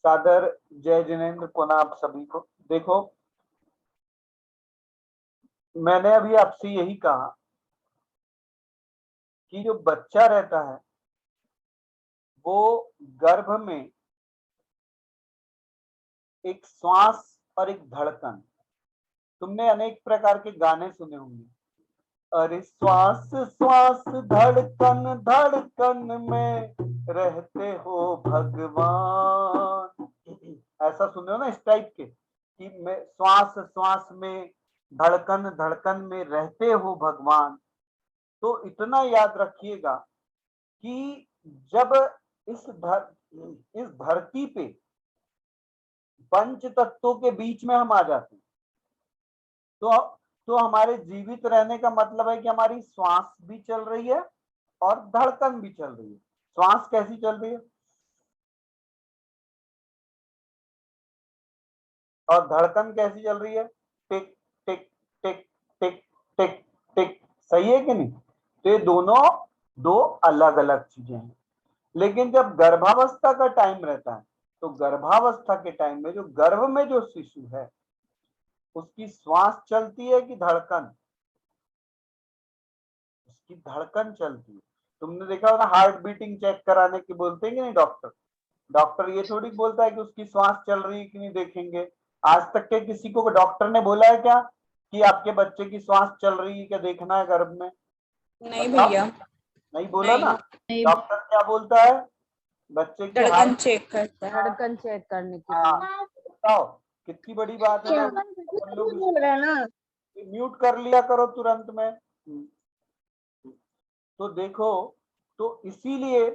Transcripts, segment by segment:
सादर जय जिनेन्द्र पुनः आप सभी को। देखो, मैंने अभी आपसे यही कहा कि जो बच्चा रहता है वो गर्भ में एक श्वास और एक धड़कन, तुमने अनेक प्रकार के गाने सुने होंगे, अरे श्वास श्वास धड़कन धड़कन में रहते हो भगवान, ऐसा सुने हो ना इस टाइप के, कि मैं श्वास श्वास में धड़कन धड़कन में रहते हो भगवान। तो इतना याद रखिएगा कि जब इस धरती पे पंच तत्वों के बीच में हम आ जाते हैं तो हमारे जीवित रहने का मतलब है कि हमारी श्वास भी चल रही है और धड़कन भी चल रही है। श्वास कैसी चल रही है और धड़कन कैसी चल रही है, टिक टिक टिक टिक टिक टिक, सही है कि नहीं? तो ये दोनों दो अलग अलग चीजें हैं। लेकिन जब गर्भावस्था का टाइम रहता है तो गर्भावस्था के टाइम में जो गर्भ में जो शिशु है उसकी श्वास चलती है कि धड़कन, उसकी धड़कन चलती है। तुमने देखा होगा हार्ट बीटिंग चेक कराने की बोलते हैं कि नहीं डॉक्टर, डॉक्टर ये थोड़ी बोलता है कि उसकी श्वास चल रही है कि नहीं देखेंगे। आज तक के किसी को डॉक्टर ने बोला है क्या कि आपके बच्चे की श्वास चल रही है क्या देखना है गर्भ में? नहीं भैया, नहीं बोला नहीं, ना। डॉक्टर क्या बोलता है, बच्चे की धड़कन चेक करता है, धड़कन चेक करने के हाँ, लिए। बताओ कितनी बड़ी बात है ना। बोल रहे हैं ना, म्यूट कर लिया करो तुरंत में। तो देखो, तो इसीलिए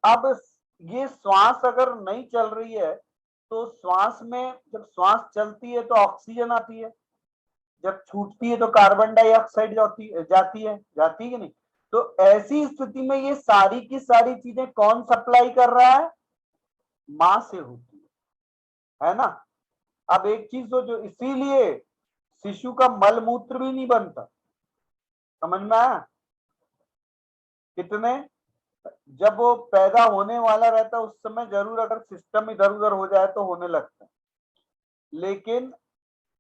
अब ये श्वास अगर नहीं चल रही है तो श्वास में जब श्वास चलती है तो ऑक्सीजन आती है, जब छूटती है तो कार्बन डाइऑक्साइड जाती है कि नहीं? तो ऐसी स्थिति में ये सारी की सारी चीजें कौन सप्लाई कर रहा है? मां से होती है ना। अब एक चीज सोचो, इसीलिए शिशु का मल मूत्र भी नहीं बनता, समझ में आया? कितने जब वो पैदा होने वाला रहता है उस समय जरूर अगर सिस्टम इधर उधर हो जाए तो होने लगता है, लेकिन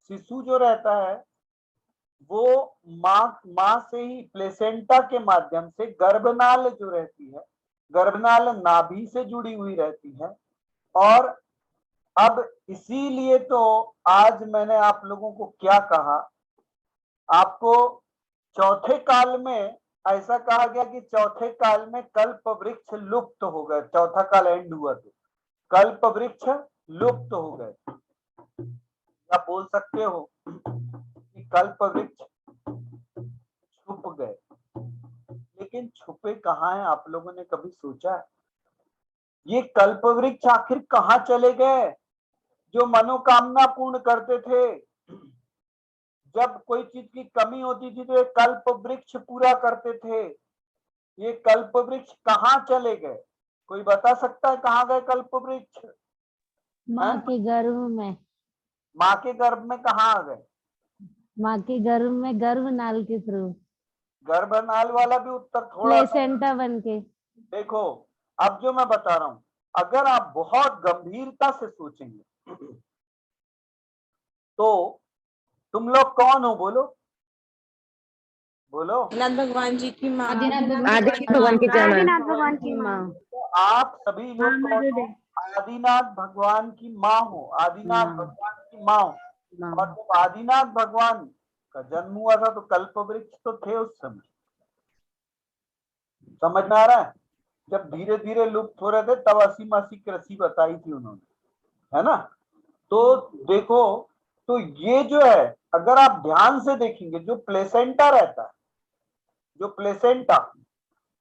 शिशु जो रहता है वो माँ से ही प्लेसेंटा के माध्यम से गर्भनाल जो रहती है, गर्भनाल नाभि से जुड़ी हुई रहती है। और अब इसीलिए तो आज मैंने आप लोगों को क्या कहा, आपको चौथे काल में ऐसा कहा गया कि चौथे काल में कल्प वृक्ष लुप्त हो गए, चौथा काल एंड हुआ तो कल्प वृक्ष लुप्त हो गए। आप बोल सकते हो कि कल्प वृक्ष छुप गए, लेकिन छुपे कहाँ हैं? आप लोगों ने कभी सोचा है ये कल्प वृक्ष आखिर कहाँ चले गए जो मनोकामना पूर्ण करते थे? जब कोई चीज की कमी होती थी तो ये कल्प वृक्ष पूरा करते थे। ये कल्प वृक्ष कहाँ चले गए? कोई बता सकता है कहाँ गए कल्प वृक्ष? माँ के गर्भ में। माँ के गर्भ में कहाँ आ गए? माँ के गर्भ में गर्भनाल के थ्रू। गर्भनाल वाला भी उत्तर थोड़ा प्लेसेंटा बन के। देखो, अब जो मैं बता रहा हूं अगर आप बहुत गंभीरता से सोचेंगे तो तुम लोग कौन हो? बोलो बोलो। आदिनाथ भगवान जी की माँ, आदिनाथ भगवान की माँ। तो आप सभी लोग कौन हो? आदिनाथ भगवान की माँ हो, आदिनाथ भगवान की माँ हो। और जब आदिनाथ भगवान का जन्म हुआ था तो कल्प वृक्ष तो थे उस समय, समझ में आ रहा है? जब धीरे धीरे लुप्त हो रहे थे तब असी मासी कृषि बताई थी उन्होंने, है ना। तो देखो, तो ये जो है अगर आप ध्यान से देखेंगे जो प्लेसेंटा रहता है, जो प्लेसेंटा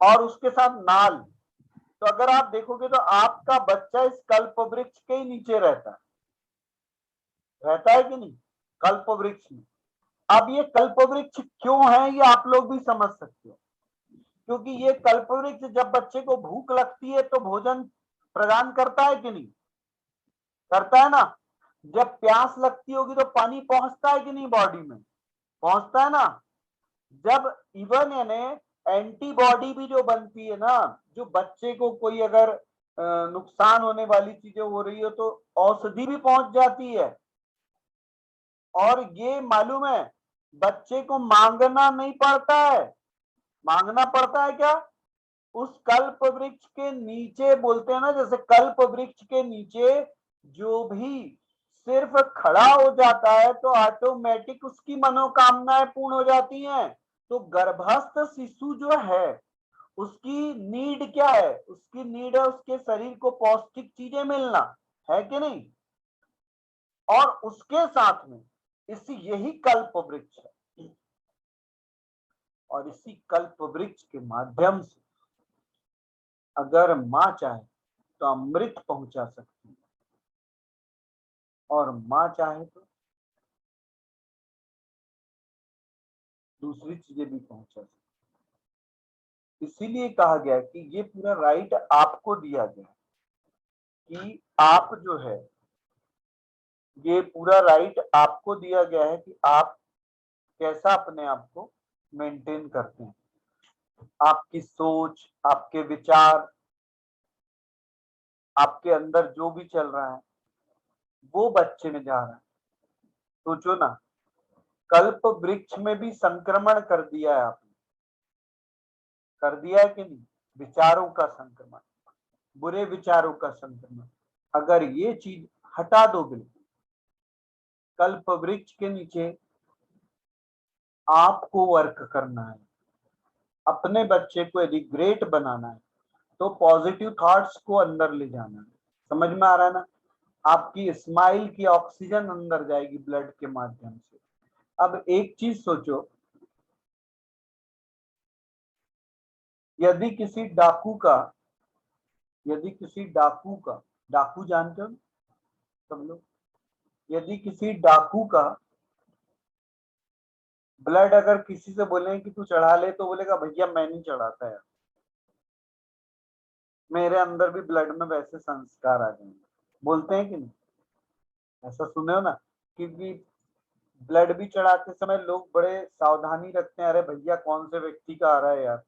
और उसके साथ नाल, तो अगर आप देखोगे तो आपका बच्चा इस कल्प वृक्ष के ही नीचे रहता है कि नहीं? कल्प वृक्ष में। अब ये कल्प वृक्ष क्यों है ये आप लोग भी समझ सकते हो, क्योंकि ये कल्प वृक्ष जब बच्चे को भूख लगती है तो भोजन प्रदान करता है कि नहीं? करता है ना। जब प्यास लगती होगी तो पानी पहुंचता है कि नहीं बॉडी में? पहुंचता है ना। जब इवन यानी एंटीबॉडी भी जो बनती है ना, जो बच्चे को कोई अगर नुकसान होने वाली चीजें हो रही हो तो औषधि भी पहुंच जाती है। और ये मालूम है बच्चे को मांगना नहीं पड़ता है। मांगना पड़ता है क्या? उस कल्प वृक्ष के नीचे, बोलते हैं ना, जैसे कल्प वृक्ष के नीचे जो भी सिर्फ खड़ा हो जाता है तो ऑटोमेटिक उसकी मनोकामनाएं पूर्ण हो जाती हैं। तो गर्भस्थ शिशु जो है उसकी नीड क्या है? उसकी नीड है उसके शरीर को पौष्टिक चीजें मिलना, है कि नहीं? और उसके साथ में यही कल्प वृक्ष है। और इसी कल्प वृक्ष के माध्यम से अगर मां चाहे तो अमृत पहुंचा सकती है, और मां चाहे तो दूसरी चीजें भी पहुंचा सकती है। इसीलिए कहा गया कि ये पूरा राइट आपको दिया गया कि आप जो है, ये पूरा राइट आपको दिया गया है कि आप कैसा अपने आप को मेंटेन करते हैं। आपकी सोच, आपके विचार, आपके अंदर जो भी चल रहा है वो बच्चे में जा रहा है। सोचो ना, कल्प वृक्ष में भी संक्रमण कर दिया है आपने, कर दिया है कि नहीं? विचारों का संक्रमण, बुरे विचारों का संक्रमण। अगर ये चीज हटा दोगे, कल्प वृक्ष के नीचे आपको वर्क करना है, अपने बच्चे को यदि ग्रेट बनाना है तो पॉजिटिव थॉट्स को अंदर ले जाना है। समझ में आ रहा है ना? आपकी स्माइल की ऑक्सीजन अंदर जाएगी ब्लड के माध्यम से। अब एक चीज सोचो, यदि किसी डाकू का, डाकू जानते हो सब लोग, यदि किसी डाकू का ब्लड अगर किसी से बोले कि तू चढ़ा ले तो बोलेगा भैया मैं नहीं चढ़ाता यार, मेरे अंदर भी ब्लड में वैसे संस्कार आ जाएंगे। बोलते हैं कि नहीं? ऐसा सुने हो ना? क्योंकि ब्लड भी चढ़ाते समय लोग बड़े सावधानी रखते हैं, अरे भैया कौन से व्यक्ति का आ रहा है यार।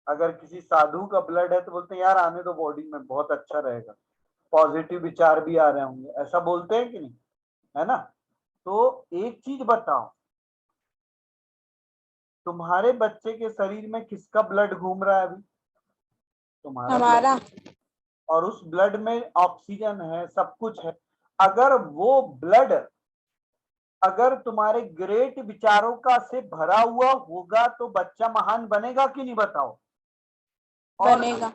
अगर किसी साधु का ब्लड है तो बोलते हैं यार आने दो, बॉडी में बहुत अच्छा रहेगा, पॉजिटिव विचार भी आ रहे होंगे, ऐसा बोलते हैं कि नहीं? है ना? तो एक चीज बताओ, तुम्हारे बच्चे के शरीर में किसका ब्लड घूम रहा है अभी? तुम्हारा हमारा। ब्लड, और उस ब्लड में ऑक्सीजन है, सब कुछ है। अगर वो ब्लड अगर तुम्हारे ग्रेट विचारों का से भरा हुआ होगा तो बच्चा महान बनेगा कि नहीं बताओ? बनेगा।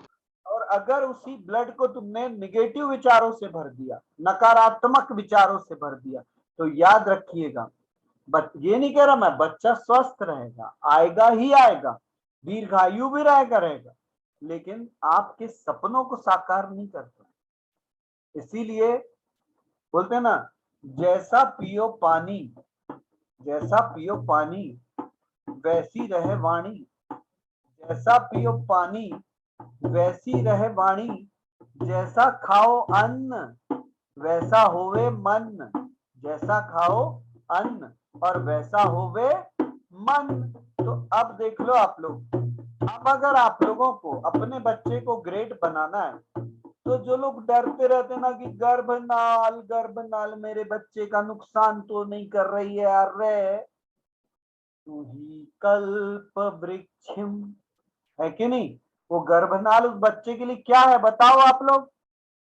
और अगर उसी ब्लड को तुमने निगेटिव विचारों से भर दिया, नकारात्मक विचारों से भर दिया, तो याद रखिएगा, ये नहीं कह रहा मैं, बच्चा स्वस्थ रहेगा, आएगा ही आएगा, दीर्घायु भी रहेगा, लेकिन आपके सपनों को साकार नहीं करता। इसीलिए बोलते हैं ना, जैसा पियो पानी, जैसा पियो पानी वैसी रहे वाणी, जैसा पियो पानी वैसी रहे वाणी, जैसा खाओ अन्न वैसा होवे मन, जैसा खाओ अन्न और वैसा होवे मन। तो अब देख लो आप लोग, अब अगर आप लोगों को अपने बच्चे को ग्रेट बनाना है तो जो लोग डरते रहते ना कि गर्भनाल मेरे बच्चे का नुकसान तो नहीं कर रही है, अरे तू ही कल्प वृक्षम, है कि नहीं? वो गर्भनाल उस बच्चे के लिए क्या है बताओ आप लोग?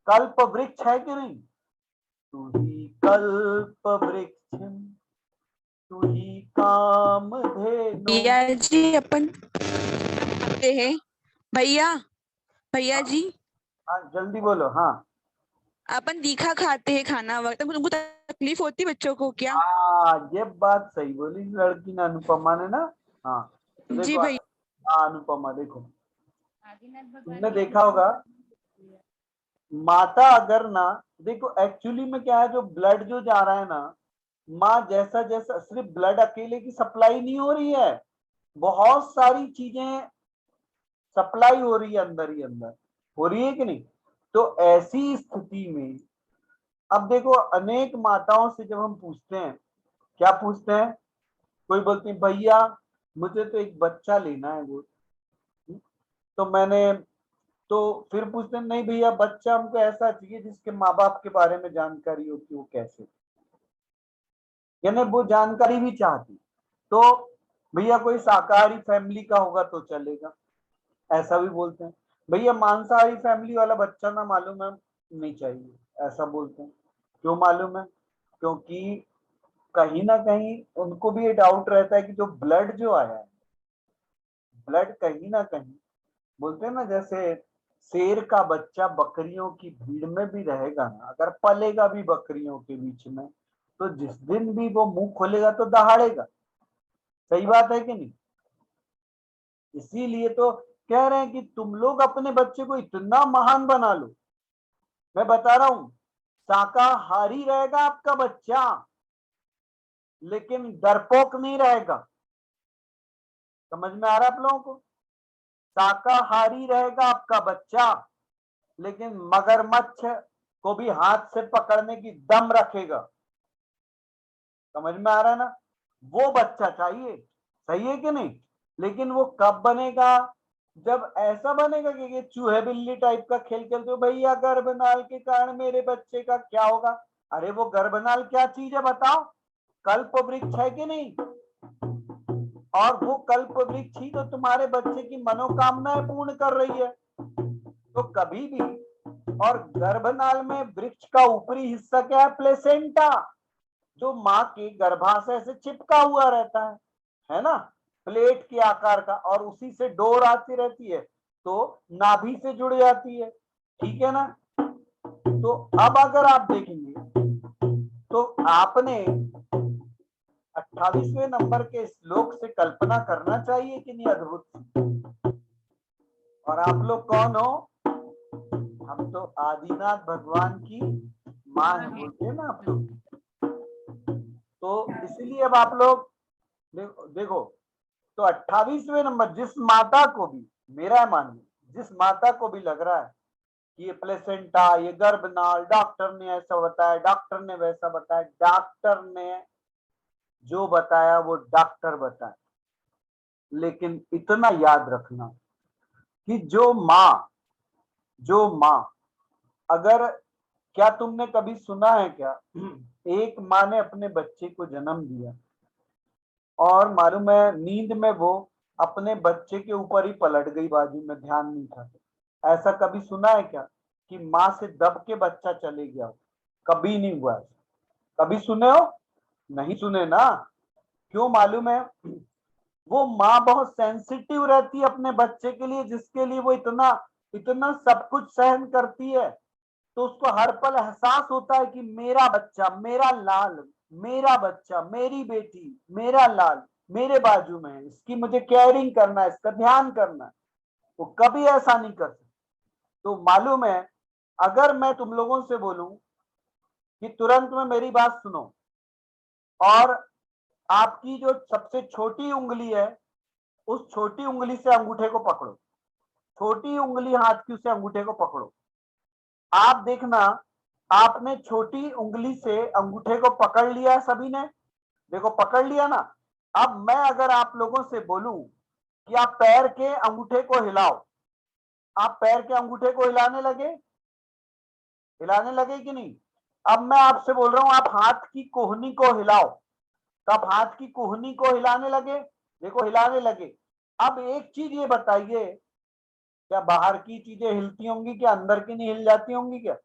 कल्प वृक्ष है कि नहीं? तू ही कल्प वृक्षम, तू ही कामधेनु। भैया जी अपन खाते हैं। भैया, भैया जी हाँ जल्दी बोलो। हाँ अपन तीखा खाते हैं खाना वक्त, तुमको तकलीफ होती है बच्चों को क्या? हाँ, ये बात सही बोली लड़की ने, अनुपमा ने ना। हाँ तो जी देखो, भैया। हाँ अनुपमा देखो, तुमने देखा होगा माता अगर ना, देखो एक्चुअली में क्या है, जो ब्लड जो जा रहा है ना, माँ जैसा जैसा, सिर्फ ब्लड अकेले की सप्लाई नहीं हो रही है, बहुत सारी चीजें सप्लाई हो रही है अंदर ही अंदर, हो रही है कि नहीं? तो ऐसी स्थिति में अब देखो, अनेक माताओं से जब हम पूछते हैं, क्या पूछते हैं? कोई बोलती है भैया मुझे तो एक बच्चा लेना है वो, तो मैंने तो फिर पूछते हैं नहीं भैया बच्चा हमको ऐसा चाहिए जिसके माँ बाप के बारे में जानकारी होती, वो कैसे, यानी वो जानकारी भी चाहती। तो भैया कोई शाकाहारी फैमिली का होगा तो चलेगा, ऐसा भी बोलते हैं। भैया मांसाहारी फैमिली वाला बच्चा ना मालूम है नहीं चाहिए, ऐसा बोलते हैं। क्यों मालूम है? क्योंकि कहीं ना कहीं उनको भी ये डाउट रहता है कि जो ब्लड जो आया है, ब्लड कहीं ना कहीं, बोलते हैं ना जैसे शेर का बच्चा बकरियों की भीड़ में भी रहेगा ना, अगर पलेगा भी बकरियों के बीच में, तो जिस दिन भी वो मुंह खोलेगा तो दहाड़ेगा। सही बात है कि नहीं? इसीलिए तो कह रहे हैं कि तुम लोग अपने बच्चे को इतना महान बना लो। मैं बता रहा हूं, शाकाहारी रहेगा आपका बच्चा लेकिन डरपोक नहीं रहेगा। समझ में आ रहा है आप लोगों को? शाकाहारी रहेगा आपका बच्चा लेकिन मगरमच्छ को भी हाथ से पकड़ने की दम रखेगा। समझ में आ रहा है ना? वो बच्चा चाहिए। सही है कि नहीं? लेकिन वो कब बनेगा? जब ऐसा बनेगा कि ये चूहे बिल्ली टाइप का खेल खेलते हो, भैया गर्भनाल के कारण मेरे बच्चे का क्या होगा। अरे वो गर्भनाल क्या चीज है बताओ? कल्प वृक्ष है कि नहीं? और वो कल्प वृक्ष ही तो तुम्हारे बच्चे की मनोकामनाएं पूर्ण कर रही है। तो कभी भी, और गर्भनाल में वृक्ष का ऊपरी हिस्सा क्या है? प्लेसेंटा, जो माँ के गर्भाशय से चिपका हुआ रहता है ना, प्लेट के आकार का, और उसी से डोर आती रहती है तो नाभि से जुड़ जाती है। ठीक है ना? तो अब अगर आप देखेंगे तो आपने 28वें नंबर के श्लोक से कल्पना करना चाहिए कि नहीं अद्भुत। और आप लोग कौन हो? हम तो आदिनाथ भगवान की माँ है, बोलते हैं ना आप लोग। तो इसलिए अब आप लोग देखो, तो 28वें नंबर जिस माता को भी, मेरा मानिए, जिस माता को भी लग रहा है कि ये प्लेसेंटा, ये गर्भनाल, डॉक्टर ने ऐसा बताया, डॉक्टर ने वैसा बताया, डॉक्टर ने जो बताया वो डॉक्टर बताया, लेकिन इतना याद रखना कि जो माँ अगर, क्या तुमने कभी सुना है क्या एक माँ ने अपने बच्चे को जन्म दिया और मालूम है नींद में वो अपने बच्चे के ऊपर ही पलट गई, बाजू में ध्यान नहीं था। ऐसा कभी सुना है क्या कि माँ से दब के बच्चा चले गया? कभी नहीं हुआ। कभी सुने हो? नहीं सुने ना। क्यों मालूम है? वो माँ बहुत सेंसिटिव रहती है अपने बच्चे के लिए, जिसके लिए वो इतना इतना सब कुछ सहन करती है। तो उसको हर पल एहसास होता है कि मेरा बच्चा, मेरा लाल, मेरा बच्चा, मेरी बेटी, मेरा लाल मेरे बाजू में है, इसकी मुझे केयरिंग करना है, इसका ध्यान करना है। वो कभी ऐसा नहीं कर सकती। तो मालूम है, अगर मैं तुम लोगों से बोलूं कि तुरंत में मेरी बात सुनो और आपकी जो सबसे छोटी उंगली है, उस छोटी उंगली से अंगूठे को पकड़ो, छोटी उंगली हाथ की, उसे अंगूठे को पकड़ो। आप देखना, आपने छोटी उंगली से अंगूठे को पकड़ लिया सभी ने, देखो पकड़ लिया ना। अब मैं अगर आप लोगों से बोलूं कि आप पैर के अंगूठे को हिलाओ, आप पैर के अंगूठे को हिलाने लगे कि नहीं? अब मैं आपसे बोल रहा हूं आप हाथ की कोहनी को हिलाओ, तो आप हाथ की कोहनी को हिलाने लगे, देखो हिलाने लगे। अब एक चीज ये बताइए, क्या बाहर की चीजें हिलती होंगी, क्या अंदर की नहीं हिल जाती होंगी क्या?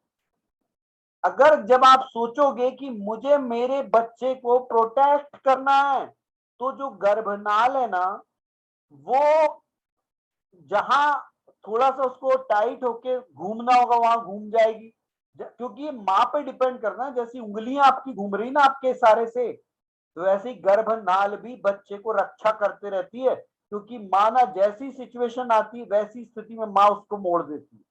अगर जब आप सोचोगे कि मुझे मेरे बच्चे को प्रोटेक्ट करना है, तो जो गर्भनाल है ना, वो जहां थोड़ा सा उसको टाइट होके घूमना होगा वहां घूम जाएगी, क्योंकि ये माँ पे डिपेंड करना है। जैसी उंगलियां आपकी घूम रही ना आपके इशारे से, तो ऐसे ही गर्भनाल भी बच्चे को रक्षा करते रहती है, क्योंकि माँ ना जैसी सिचुएशन आती है वैसी स्थिति में माँ उसको मोड़ देती है।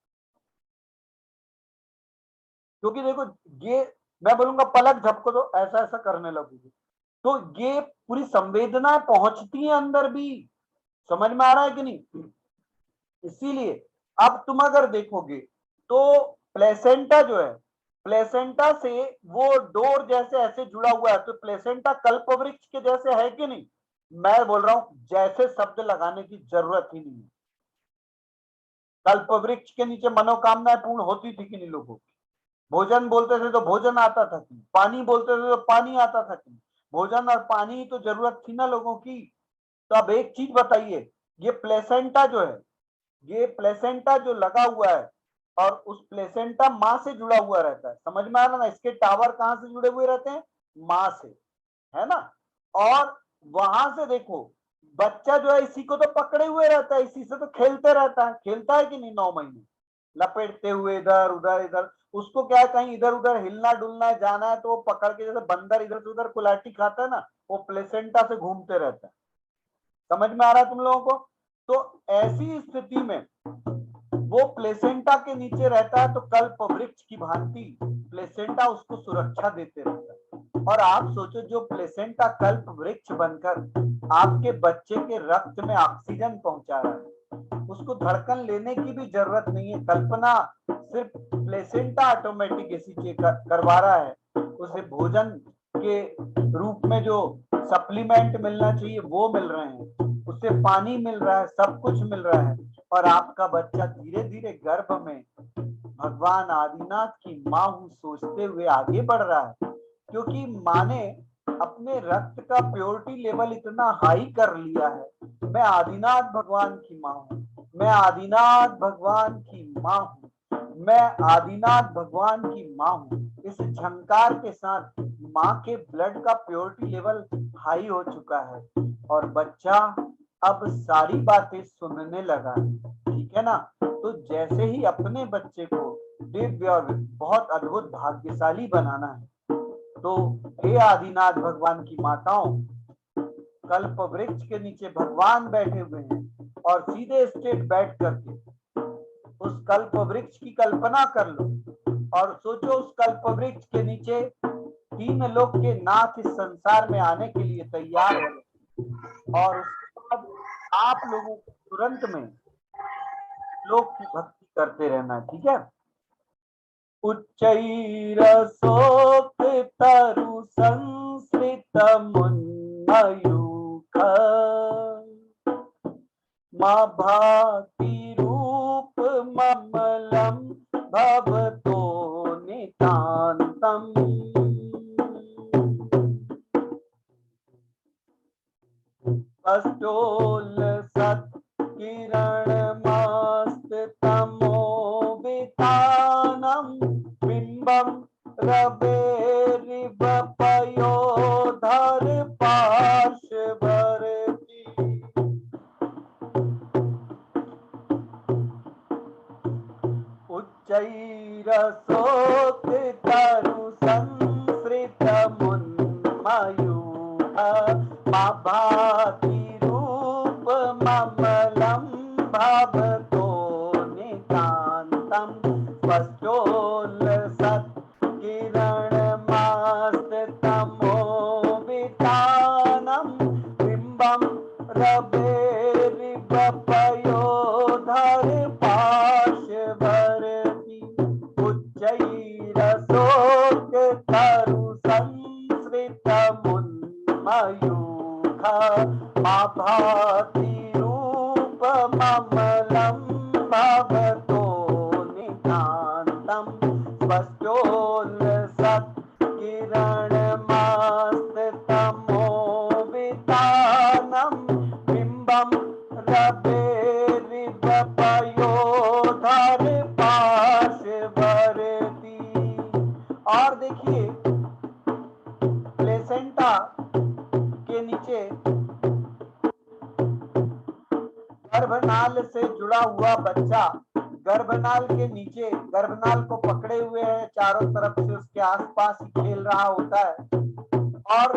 क्योंकि देखो, ये मैं बोलूंगा पलक झपको तो ऐसा ऐसा करने लगोगे, तो ये पूरी संवेदना पहुंचती है अंदर भी। समझ में आ रहा है कि नहीं? इसीलिए अब तुम अगर देखोगे तो प्लेसेंटा जो है, प्लेसेंटा से वो डोर जैसे ऐसे जुड़ा हुआ है, तो प्लेसेंटा कल्पवृक्ष के जैसे है कि नहीं? मैं बोल रहा हूं जैसे शब्द लगाने की जरूरत ही नहीं है। कल्प वृक्ष के नीचे मनोकामनाएं पूर्ण होती थी कि नहीं लोगों की? भोजन बोलते थे तो भोजन आता था कि? पानी बोलते थे तो पानी आता था कि? भोजन और पानी तो जरूरत थी ना लोगों की। तो अब एक चीज बताइए, ये प्लेसेंटा जो है, ये प्लेसेंटा जो लगा हुआ है और उस प्लेसेंटा माँ से जुड़ा हुआ रहता है, समझ में आ रहा ना? इसके टावर कहाँ से जुड़े हुए रहते हैं? माँ से, है ना? और वहां से देखो, बच्चा जो है इसी को तो पकड़े हुए रहता है, इसी से तो खेलते रहता है, खेलता है कि नहीं? 9 महीने लपेटते हुए इधर उधर इधर। उसको क्या है, कहीं इधर उधर हिलना डुलना है, जाना है तो वो पकड़ के, जैसे बंदर इधर से उधर कुलाटी खाता है ना, वो प्लेसेंटा से घूमते रहता है। समझ में आ रहा है तुम लोगों को? तो ऐसी स्थिति में वो प्लेसेंटा के नीचे रहता है, तो कल्प वृक्ष की भांति प्लेसेंटा उसको सुरक्षा देते रहता है। और आप सोचो, जो प्लेसेंटा कल्प वृक्ष बनकर आपके बच्चे के रक्त में ऑक्सीजन पहुंचा रहा है, उसको धड़कन लेने की भी जरूरत नहीं है। कल्पना, सिर्फ प्लेसेंटा ऑटोमेटिक ऐसी चीज करवा रहा है। उसे भोजन के रूप में जो सप्लीमेंट मिलना चाहिए वो मिल रहे हैं, उसे पानी मिल रहा है, सब कुछ मिल रहा है। और आपका बच्चा धीरे धीरे गर्भ में भगवान आदिनाथ की माँ हूँ सोचते हुए आगे बढ़ रहा है, क्योंकि माँ ने अपने रक्त का प्योरिटी लेवल इतना हाई कर लिया है। मैं आदिनाथ भगवान की माँ हूँ, मैं आदिनाथ भगवान की माँ हूँ, मैं आदिनाथ भगवान की माँ हूँ। इस झंकार के साथ माँ के ब्लड का प्योरिटी लेवल हाई हो चुका है और बच्चा अब सारी बातें सुनने लगा है, ठीक है ना? तो जैसे ही अपने बच्चे को दिव्य और बहुत अद्भुत भाग्यशाली बनाना है, तो हे आदिनाथ भगवान की माताओं, कल्प वृक्ष के नीचे भगवान बैठे हुए हैं और सीधे स्ट्रेट बैठ करके उस कल्प वृक्ष की कल्पना कर लो और सोचो, उस कल्प वृक्ष के नीचे 3 लोक के नाथ इस संसार में आने के लिए तैयार हो। और उसके बाद आप लोगों को तुरंत में लोक की भक्ति करते रहना है, ठीक है? उच्चैरसोक्त तरु संस्कृत मुन्मयूख मा भाति रूप ममलम भवतो नितान्तम अष्टोल सत किरण मस्त तमो वितानम बिंबम रवेरिव पयोधर पार्श्ववर्ती उच्चैरसोक्त तरु संसृत मुन्मयूख मा भाति रूप ममलम भवतो नितान्तम स्पष्टोल्लसत् किरणमस्तमो वितानम बिंबम रवेरिव पयोधर पार्श्ववर्ती उच्चैरसोक्त तरु संसृत मुन्मयूख मा भाति रूप ममलम भवतो नितान्तम स्पष्टोल्लसत् किरणमस्तमो वितानम बिंबम रवेरिव पयोधर पार्श्ववर्ती। और देखिए, प्लेसेंटा के नीचे गर्भनाल से जुड़ा हुआ बच्चा गर्भनाल के नीचे, गर्भनाल को पकड़े हुए है, चारों तरफ से उसके आसपास ही खेल रहा होता है। और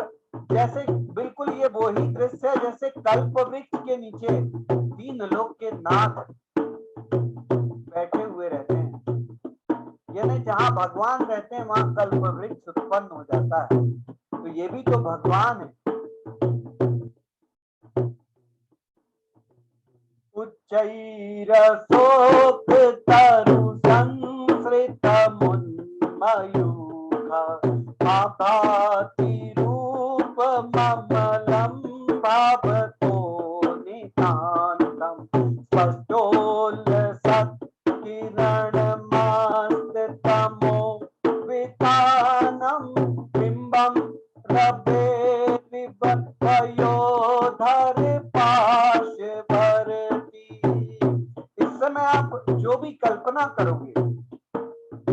जैसे बिल्कुल ये वही दृश्य है जैसे कल्प वृक्ष के नीचे 3 लोक के नाथ बैठे हुए रहते हैं, यानी जहां भगवान रहते हैं वहां कल्प वृक्ष उत्पन्न हो जाता है। तो ये भी तो भगवान है। उच्चैरसोक्त तरु संसृत मुन्मयूख मा भाति रूप ममलम भवतो नितान्तम स्पष्टोल्लसत् समय आप जो भी कल्पना करोगे,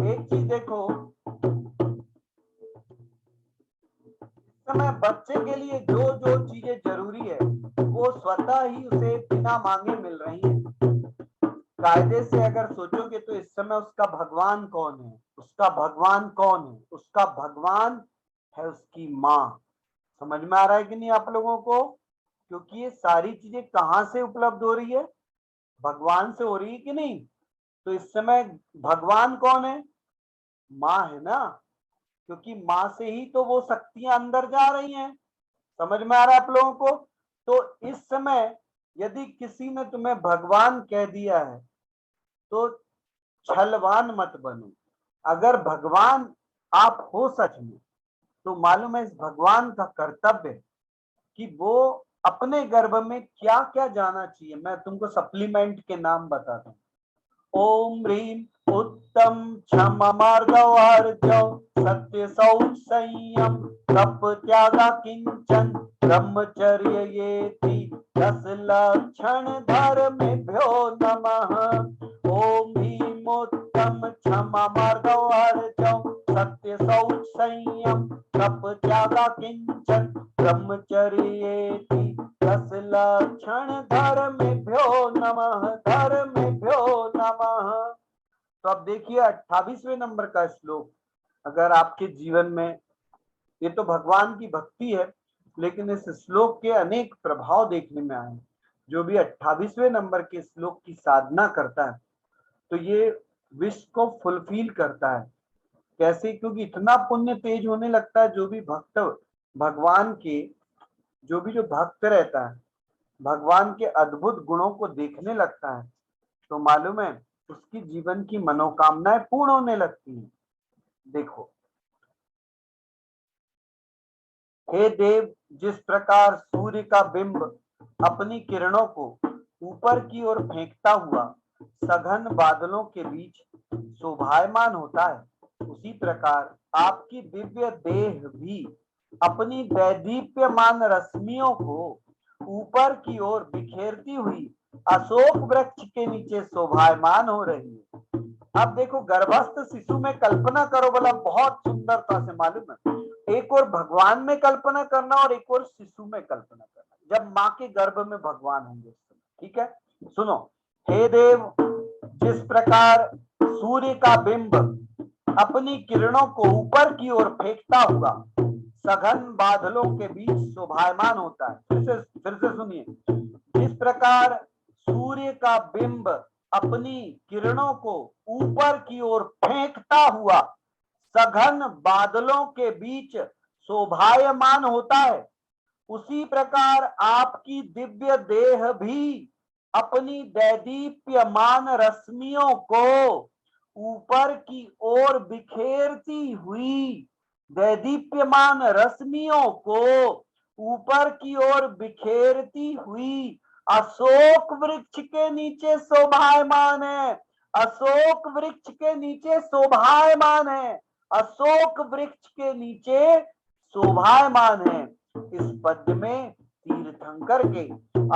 एक चीज देखो, इस समय बच्चे के लिए जो जो चीजें जरूरी है वो स्वतः ही उसे बिना मांगे मिल रही है। कायदे से अगर सोचोगे तो इस समय उसका भगवान कौन है? उसका भगवान कौन है? उसका भगवान है उसकी माँ। समझ में आ रहा है कि नहीं आप लोगों को? क्योंकि ये सारी चीजें कहाँ से उपलब्ध हो रही है? भगवान से हो रही है कि नहीं? तो इस समय भगवान कौन है? माँ है ना, क्योंकि माँ से ही तो वो शक्तियां अंदर जा रही हैं। समझ में आ रहा है आप लोगों को? तो इस समय यदि किसी ने तुम्हें भगवान कह दिया है तो छलवान मत बनो। अगर भगवान आप हो सच में, तो मालूम है इस भगवान का कर्तव्य कि वो अपने गर्भ में क्या क्या जाना चाहिए। मैं तुमको सप्लीमेंट के नाम बताता हूँ। ओम ह्रीम उत्तम क्षमा मार्गवार्जौ सत्य शौच संयम तप त्यागा किंचन ब्रह्मचर्य येति 10 लक्षण धर्मेभ्यो नमः। ओम ह्रीम उत्तम क्षमा मार्गवार्जौ सत्य शौच संयम तप त्यागा किंचन ब्रह्मचर्य येति 10 लक्षण धर्मेभ्यो नमः, धर्मेभ्यो नमः। तो अब देखिए 28वें नंबर का श्लोक, अगर आपके जीवन में, ये तो भगवान की भक्ति है, लेकिन इस श्लोक के अनेक प्रभाव देखने में आए। जो भी 28वें नंबर के श्लोक की साधना करता है तो ये विश को फुलफिल करता है। कैसे? क्योंकि इतना पुण्य तेज होने लगता है। जो भी भक्त भगवान के, जो भक्त रहता है, भगवान के अद्भुत गुणों को देखने लगता है, तो मालूम है उसकी जीवन की मनोकामनाएं पूर्ण होने लगती हैं। देखो, हे देव, जिस प्रकार सूर्य का बिंब अपनी किरणों को ऊपर की ओर फेंकता हुआ सघन बादलों के बीच शोभायमान होता है, उसी प्रकार आपकी दिव्य देह भी अपनी दैदीप्यमान रश्मियों को ऊपर की ओर बिखेरती हुई अशोक वृक्ष के नीचे शोभायमान हो रही है। अब देखो, गर्भस्थ शिशु में कल्पना करो, बोला बहुत सुंदरता से, मालूम है एक और भगवान में कल्पना करना और एक और शिशु में कल्पना करना, जब माँ के गर्भ में भगवान होंगे। ठीक है, सुनो। हे देव, जिस प्रकार सूर्य का बिंब अपनी किरणों को ऊपर की ओर फेंकता हुआ सघन बादलों के बीच शोभायमान होता है। फिर से सुनिए। जिस प्रकार सूर्य का बिंब अपनी किरणों को ऊपर की ओर फेंकता हुआ सघन बादलों के बीच शोभायमान होता है, उसी प्रकार आपकी दिव्य देह भी अपनी दैदीप्यमान रश्मियों को ऊपर की ओर बिखेरती हुई, दैदीप्यमान रश्मियों को ऊपर की ओर बिखेरती हुई अशोक वृक्ष के नीचे शोभायमान है। अशोक वृक्ष के नीचे शोभायमान है। अशोक वृक्ष के नीचे शोभायमान है। इस पद्य में तीर्थंकर के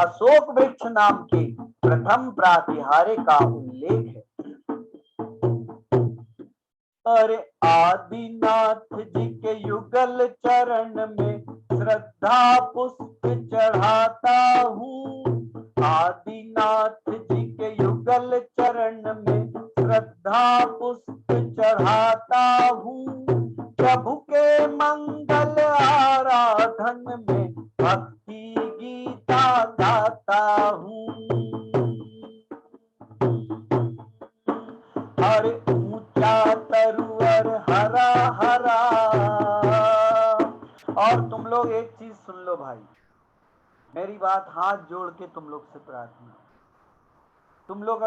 अशोक वृक्ष नाम के प्रथम प्रातिहार्य का उल्लेख है। अरे आदिनाथ जी के युगल चरण में श्रद्धा पुष्प चढ़ाता हूँ। आदिनाथ जी के युगल चरण में श्रद्धा पुष्प चढ़ाता हूँ। प्रभु के मंगल आराधन में भक्ति गीता गाता हूँ। हर ऊंचा तरुवर हरा हरा। और तुम लोग एक चीज सुन लो भाई, मेरी बात हाथ जोड़ के तुम लोग से प्रार्थना, तुम लोग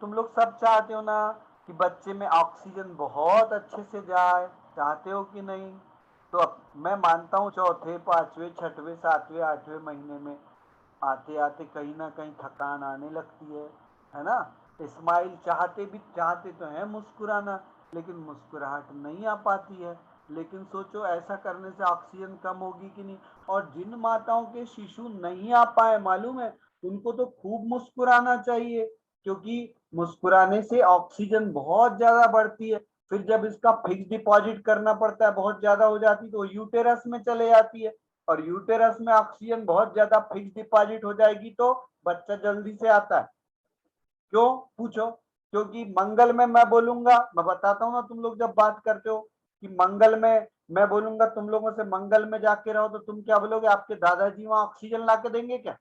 तुम लोग सब चाहते हो ना कि बच्चे में ऑक्सीजन बहुत अच्छे से जाए, चाहते हो कि नहीं? तो अब मैं मानता हूँ चौथे, पांचवें, छठवें, सातवें, आठवें महीने में आते आते कहीं ना कहीं थकान आने लगती है ना? स्माइल चाहते तो हैं मुस्कुराना, लेकिन मुस्कुराहट नहीं आ पाती है। लेकिन सोचो, ऐसा करने से ऑक्सीजन कम होगी कि नहीं? और जिन माताओं के शिशु नहीं आ पाए, मालूम है उनको तो खूब मुस्कुराना चाहिए, क्योंकि मुस्कुराने से ऑक्सीजन बहुत ज्यादा बढ़ती है। फिर जब इसका फिक्स डिपॉजिट करना पड़ता है, बहुत ज्यादा हो जाती तो यूटेरस में चले जाती है, और यूटेरस में ऑक्सीजन बहुत ज्यादा फिक्स डिपॉजिट हो जाएगी तो बच्चा जल्दी से आता है। क्यों पूछो? क्योंकि मंगल में मैं बोलूंगा, मैं बताता हूँ ना, तुम लोग जब बात करते हो कि मंगल में मैं बोलूंगा तुम लोगों से मंगल में जाके रहो, तो तुम क्या बोलोगे? आपके दादाजी वहां ऑक्सीजन ला के देंगे क्या?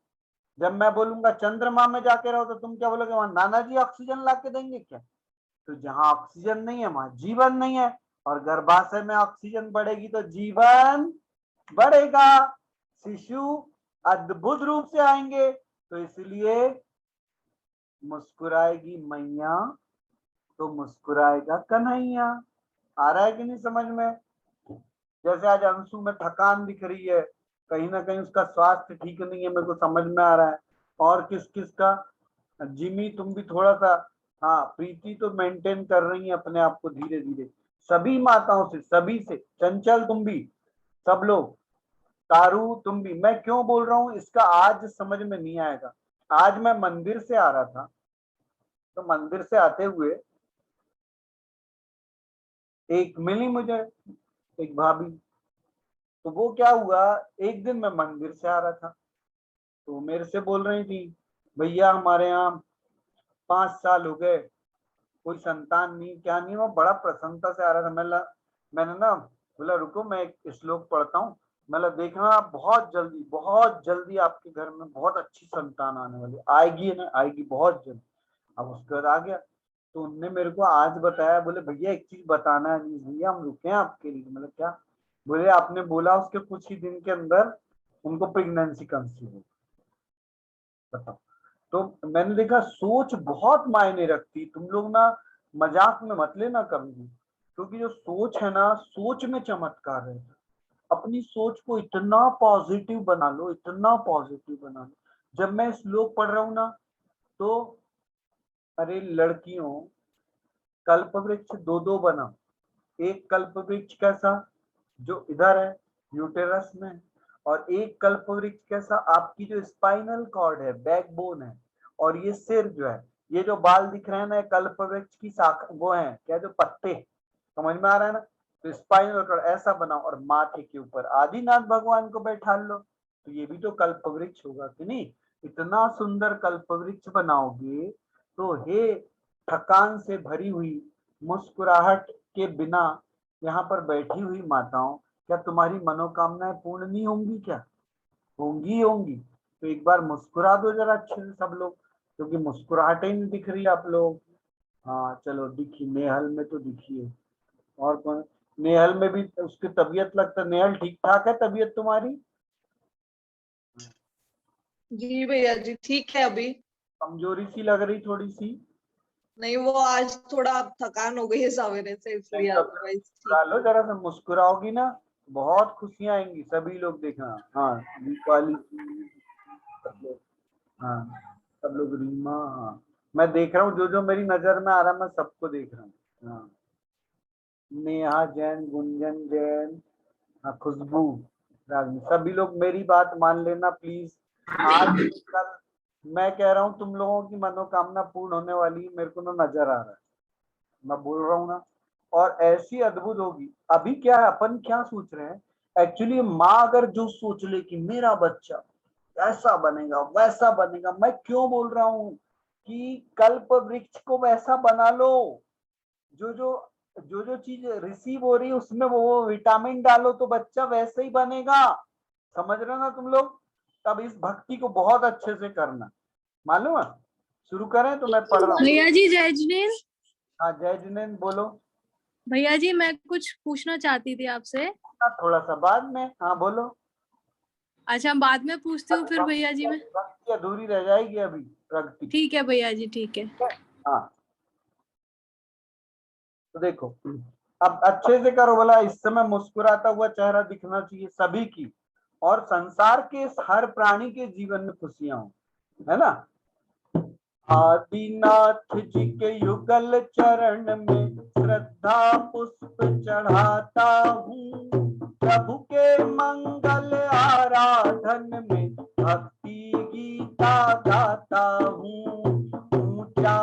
जब मैं बोलूंगा चंद्रमा में जाके रहो, तो तुम क्या बोलोगे? वहां नाना जी ऑक्सीजन ला के देंगे क्या? तो जहां ऑक्सीजन नहीं है वहां जीवन नहीं है, और गर्भाशय में ऑक्सीजन बढ़ेगी तो जीवन बढ़ेगा, शिशु अद्भुत रूप से आएंगे। तो इसलिए मुस्कुराएगी मैया तो मुस्कुराएगा कन्हैया। आ रहा है कि नहीं समझ में? जैसे आज अंशु में थकान दिख रही है, कहीं ना कहीं उसका स्वास्थ्य ठीक नहीं है, मेरे को समझ में आ रहा है। और किस किस का? जिमी तुम भी थोड़ा सा, हाँ प्रीति तो मेंटेन कर रही है अपने आप को धीरे धीरे, सभी माताओं से, सभी से। चंचल तुम भी, सब लोग, तारू तुम भी। मैं क्यों बोल रहा हूँ इसका आज समझ में नहीं आएगा। आज मैं मंदिर से आ रहा था, तो मंदिर से आते हुए एक मिली मुझे एक भाभी। तो वो क्या हुआ, एक दिन मैं मंदिर से आ रहा था, तो मेरे से बोल रही थी, भैया हमारे यहाँ 5 साल हो गए, कोई संतान नहीं, क्या नहीं। वो बड़ा प्रसन्नता से आ रहा था। मैंने ना बोला रुको मैं एक श्लोक पढ़ता हूँ, मतलब देखना आप बहुत जल्दी आपके घर में बहुत अच्छी संतान आने वाली आएगी ना, आएगी बहुत जल्दी। अब उसके बाद आ गया, तो उनने मेरे को आज बताया, बोले भैया एक चीज बताना है। नहीं भैया हम रुके हैं आपके लिए। मतलब क्या? बोले आपने बोला उसके कुछ ही दिन के अंदर उनको प्रेगनेंसी कंसीव हो। बताओ। तो मैंने देखा सोच बहुत मायने रखती। तुम लोग ना मजाक में मत लेना कभी भी, क्योंकि जो सोच है ना, सोच में चमत्कार है। अपनी सोच को इतना पॉजिटिव बना लो, इतना पॉजिटिव बना लो। जब मैं श्लोक पढ़ रहा हूँ ना, तो अरे लड़कियों, कल्प वृक्ष दो दो बना। एक कल्प वृक्ष कैसा? जो इधर है यूटेरस में, और एक कल्प वृक्ष कैसा? आपकी जो स्पाइनल कॉर्ड है, बैकबोन है, और ये सिर जो है, ये जो बाल दिख रहे हैं ना, कल्प वृक्ष की शाखा वो है क्या, जो पत्ते। समझ में आ रहा है ना? तो स्पाइनल कॉर्ड ऐसा बनाओ, और माथे के ऊपर आदिनाथ भगवान को बैठा लो, तो ये भी तो कल्प वृक्ष होगा कि नहीं? इतना सुंदर कल्प वृक्ष बनाओगे तो हे थकान से भरी हुई, मुस्कुराहट के बिना यहाँ पर बैठी हुई माताओं, क्या तुम्हारी मनोकामनाएं पूर्ण नहीं होंगी? क्या होंगी? होंगी। तो एक बार मुस्कुरा दो जरा अच्छे से सब लोग, क्योंकि मुस्कुराहट ही नहीं दिख रही आप लोग। हाँ चलो दिखी, नेहल में तो दिखी है। और कौन? नेहल में भी उसकी तबीयत लगता है, नेहल ठीक ठाक है तबीयत तुम्हारी? जी भैया जी ठीक है। अभी कमजोरी सी लग रही थोड़ी सी। नहीं, वो आज थोड़ा थकान हो गई है सवेरे से, इसलिए अदरवाइज मुस्कुरा लो जरा सा, मुस्कुराओगी ना बहुत खुशियां आएंगी। सभी लोग देखना। हाँ दीपाली, सब लोग, हाँ सब लोग, रीमा, हाँ मैं देख रहा हूँ जो जो मेरी नजर में आ रहा है, मैं सबको देख रहा हूँ। हाँ नेहा जैन, गुंजन जैन, हाँ खुशबू, रागिनी, सभी लोग मेरी बात मान लेना प्लीज। आज कल मैं कह रहा हूँ तुम लोगों की मनोकामना पूर्ण होने वाली है, मेरे को ना नजर आ रहा है, मैं बोल रहा हूँ ना। और ऐसी अद्भुत होगी। अभी क्या है, अपन क्या सोच रहे हैं एक्चुअली, माँ अगर जो सोच ले कि मेरा बच्चा ऐसा बनेगा वैसा बनेगा, मैं क्यों बोल रहा हूँ कि कल्प वृक्ष को वैसा बना लो, जो जो जो जो चीज रिसीव हो रही है उसमें वो विटामिन डालो तो बच्चा वैसे ही बनेगा। समझ रहे हो ना तुम लोग? तब इस भक्ति को बहुत अच्छे से करना, मालूम है? शुरू करें तो मैं पढ़ रहा हूँ। भैया जी जय जिनेन्द्र। हाँ जय जिनेन्द्र, बोलो। भैया जी मैं कुछ पूछना चाहती थी आपसे। थोड़ा सा बाद में, हाँ बोलो। अच्छा बाद में पूछती हूँ फिर भैया जी में। भक्ति अधूरी रह जाएगी अभी, प्रगति। ठीक है भैया जी, ठीक है। हाँ तो देखो, अब अच्छे से करो बोला, इस समय मुस्कुराता हुआ चेहरा दिखना चाहिए सभी की, और संसार के हर प्राणी के जीवन में खुशियां हो, है ना? आदिनाथ जी के युगल चरण में श्रद्धा पुष्प चढ़ाता हूँ, प्रभु के मंगल आराधन में भक्ति गीता गाता हूँ। ऊंचा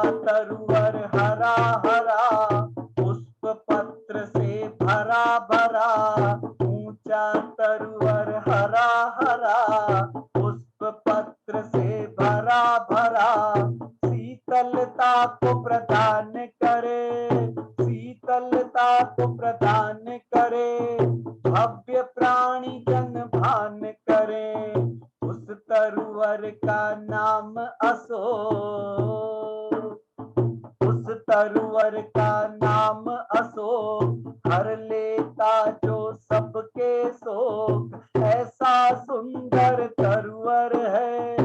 को प्रदान करे, शीतलता को प्रदान करे, भव्य प्राणी जन भान करे, उस तरुवर का नाम अशोक, उस तरुवर का नाम अशोक, हर लेता जो सबके शोक, ऐसा सुंदर तरुवर है,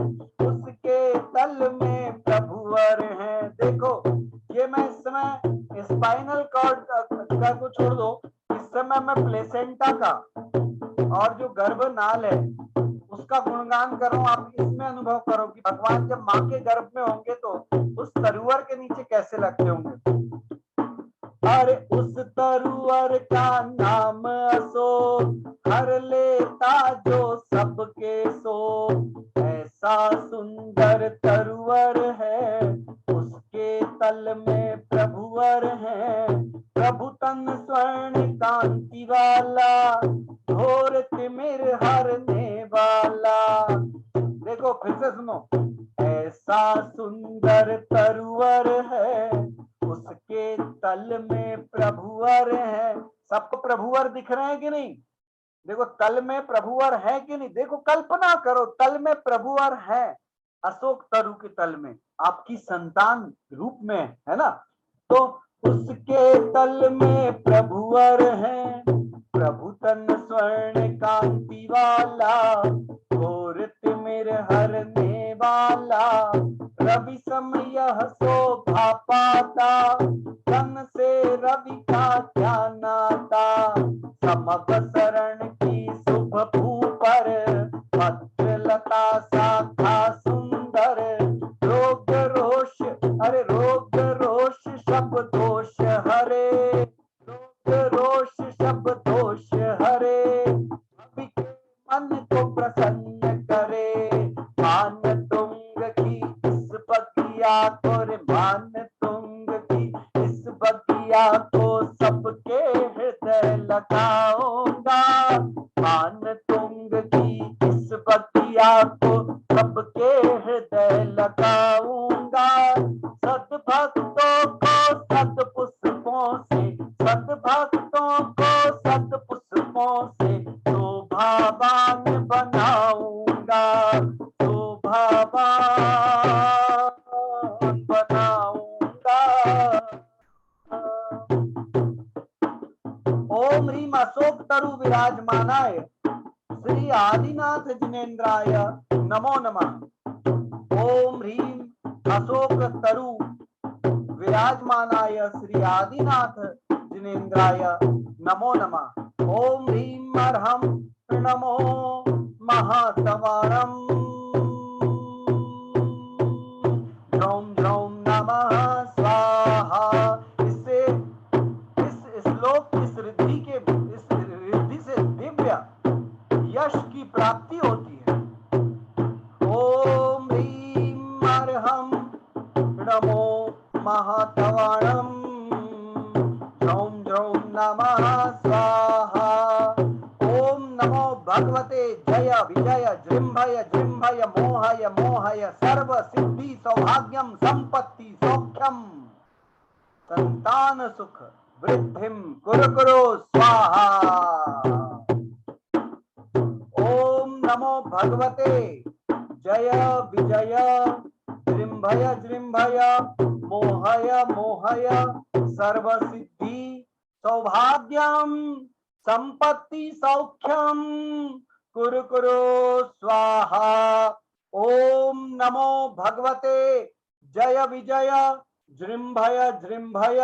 उसके तल में प्रभुवर है। देखो ये मैं इस समय स्पाइनल कॉर्ड का को छोड़ दो, इस समय मैं प्लेसेंटा का और जो गर्भनाल है उसका गुणगान कर रहा हूं। आप इसमें अनुभव करो कि भगवान जब माँ के गर्भ में होंगे तो उस तरुवर के नीचे कैसे लगते होंगे। अरे उस तरुवर का नाम अशोक, हर लेता जो सबके शोक, ऐसा सुंदर तरुवर है, उसके तल में प्रभुवर है, प्रभु तन स्वर्ण कांति वाला, घोर तिमिर हरने वाला। देखो फिर से सुनो, ऐसा सुंदर तरुवर है, उसके तल में प्रभुवर है। सबको प्रभुवर दिख रहे हैं कि नहीं? देखो तल में प्रभुवर है कि नहीं? देखो कल्पना करो तल में प्रभुवर है, अशोक तरु के तल में आपकी संतान रूप में है ना, तो उसके तल में प्रभुवर है, प्रभु तन स्वर्ण कांति वाला, घोर तिमिर हरने वाला, रवि सम यह शोभा पाता, तन से रवि का क्या नाता, समग शरण की शुभ भू पर, भद्र लता शाखा सुंदर, रोग रोष अरे रोग रोष सब दोष हरे, रोग रोष सब दोष हरे, कवि के मन को प्रसन्न करे, मान तुंग की इस बगिया को रे, मान तुंग की इस बगिया को सबके हृदय लगाऊंगा, मान तुंग की इस बगिया को सबके हृदय लगाऊंगा, सद्भक्तों को सद्पुष्पों से, सद्भक्तों को सद्पुष्पों से शोभावान बनाऊंगा, शोभावान बनाऊंगा। ओम ह्रीम अशोक तरु विराजमानाय श्री आदिनाथ जिनेन्द्राय नमो नमः। ओम ह्रीम अशोक तरु विराजमानाय श्री आदिनाथ जिनेन्द्राय नमो नमः। ओम ह्रीम अर्हं नमो महातवारम, ह्रौं ह्रौं नमः स्वाहा। इससे इस श्लोक इस रिद्धि से दिव्य यश की प्राप्ति होती है। ओम ह्रीम अर्हं नमो महातवाणम, ह्रौं ह्रौं नमः स्वाहा। ओम नमो भगवते जय विजय जृंभय जृंभय मोहय मोहय, सर्व सिद्धि सौभाग्यम संपत्ति सौख्यम, संतान सुख वृद्धिम कुरु कुरु स्वाहा। ओम नमो भगवते जय विजय जृंभय जृंभय मोहय मोहय, सर्व सिद्धि सौभाग्यम संपत्ति सौख्यम कुरु कुरु स्वाहा। ओम नमो भगवते जय विजय जृंभय जृंभय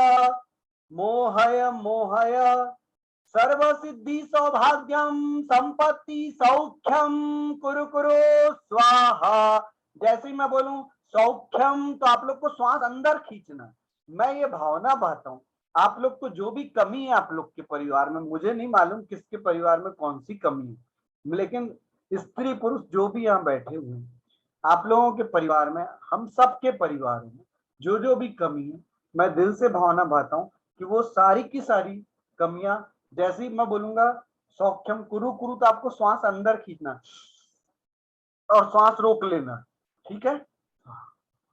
मोहय मोहय, सर्व सिद्धि सौभाग्यम संपत्ति सौख्यम कुरु कुरु स्वाहा। जैसे ही मैं बोलूं सौख्यम तो आप लोग को श्वास अंदर खींचना, मैं ये भावना बहता हूं आप लोग को जो भी कमी है आप लोग के परिवार में, मुझे नहीं मालूम किसके परिवार में कौन सी कमी है, लेकिन स्त्री पुरुष जो भी यहाँ बैठे हुए हैं आप लोगों के परिवार में, हम सबके परिवार में जो भी कमी है, मैं दिल से भावना बहता हूँ कि वो सारी की सारी कमियां, जैसे ही मैं बोलूंगा सौख्यम कुरु कुरु तो आपको श्वास अंदर खींचना और श्वास रोक लेना, ठीक है।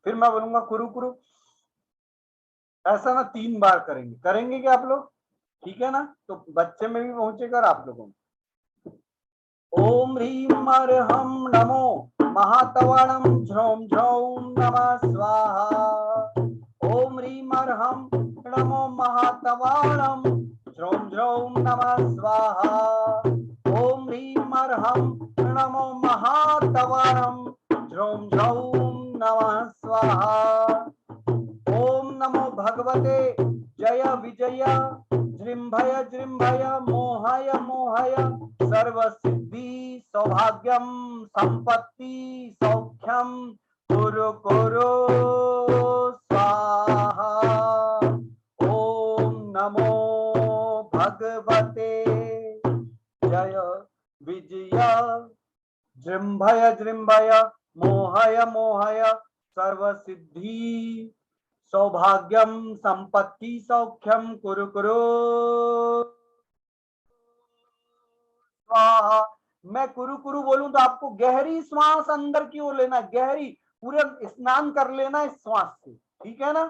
फिर मैं बोलूंगा कुरु कुरु ऐसा ना 3 बार करेंगे, करेंगे क्या आप लोग? ठीक है ना? तो बच्चे में भी पहुंचेगा और आप लोगों में। ओम ह्रीं अर्हं नमो महातवणं झ्रौं झ्रौं नमः स्वाहा। ओम ह्रीं अर्हं नमो महातवणं झ्रौं झ्रौं नमः स्वाहा। ओम ह्रीं अर्हं नमो महातवणं झ्रौं झ्रौं नमः स्वाहा। ओम नमो भगवते जय विजय जृंभय जृंभय मोहय मोहय सर्व सिद्धि सौभाग्यम संपत्ति सौख्यम कुरु कुरु स्वाहा। ओम नमो भगवते जय विजय जृंभय जृंभय मोहय मोहय सर्व सिद्धि सौभाग्यम संपत्ति सौख्यम कुरु कुरु स्वाहा। मैं कुरु कुरु बोलूं तो आपको गहरी श्वास अंदर की ओर लेना, गहरी, पूरे स्नान कर लेना इस श्वास से, ठीक है ना?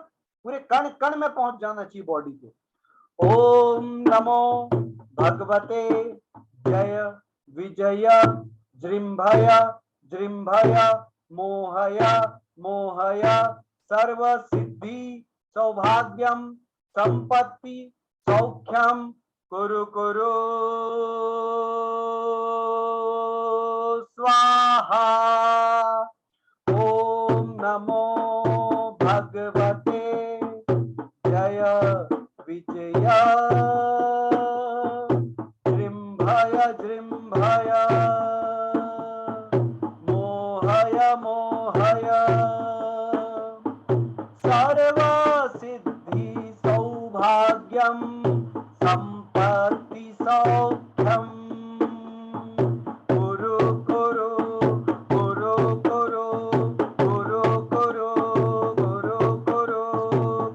पूरे कण कण में पहुंच जाना चाहिए बॉडी के। ओम नमो भगवते जय विजय जृंभय जृंभय मोहय मोहय सर्व सिद्धि सौभाग्यम संपत्ति सौख्यम कुरु कुरु स्वाहा। ओम नमो भगवते जय विजय जृंभय जृंभय मोहय मोहय सर्व सिद्धि सौभाग्यम संपत्ति सौख्यम कुरु कुरु कुरु कुरु कुरु कुरु कुरु कुरु